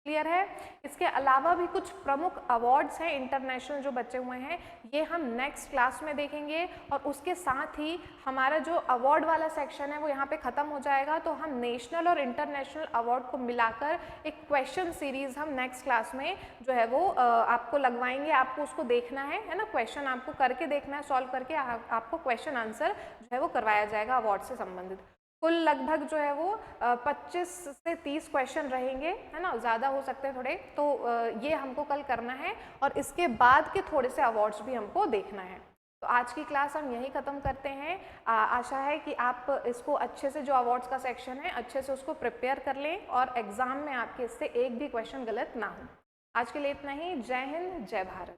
क्लियर है। इसके अलावा भी कुछ प्रमुख अवार्ड्स हैं इंटरनेशनल जो बचे हुए हैं, ये हम नेक्स्ट क्लास में देखेंगे, और उसके साथ ही हमारा जो अवार्ड वाला सेक्शन है वो यहाँ पे ख़त्म हो जाएगा। तो हम नेशनल और इंटरनेशनल अवार्ड को मिलाकर एक क्वेश्चन सीरीज हम नेक्स्ट क्लास में जो है वो आपको लगवाएंगे। आपको उसको देखना है ना, क्वेश्चन आपको करके देखना है, सॉल्व करके आपको क्वेश्चन आंसर जो है वो करवाया जाएगा अवार्ड से संबंधित। कुल लगभग जो है वो 25 से 30 क्वेश्चन रहेंगे, है ना, ज़्यादा हो सकते हैं थोड़े, तो ये हमको कल करना है और इसके बाद के थोड़े से अवार्ड्स भी हमको देखना है। तो आज की क्लास हम यहीं ख़त्म करते हैं। आशा है कि आप इसको अच्छे से, जो अवार्ड्स का सेक्शन है, अच्छे से उसको प्रिपेयर कर लें और एग्ज़ाम में आपके इससे एक भी क्वेश्चन गलत ना हो। आज के लिए इतना ही। जय हिंद, जय भारत।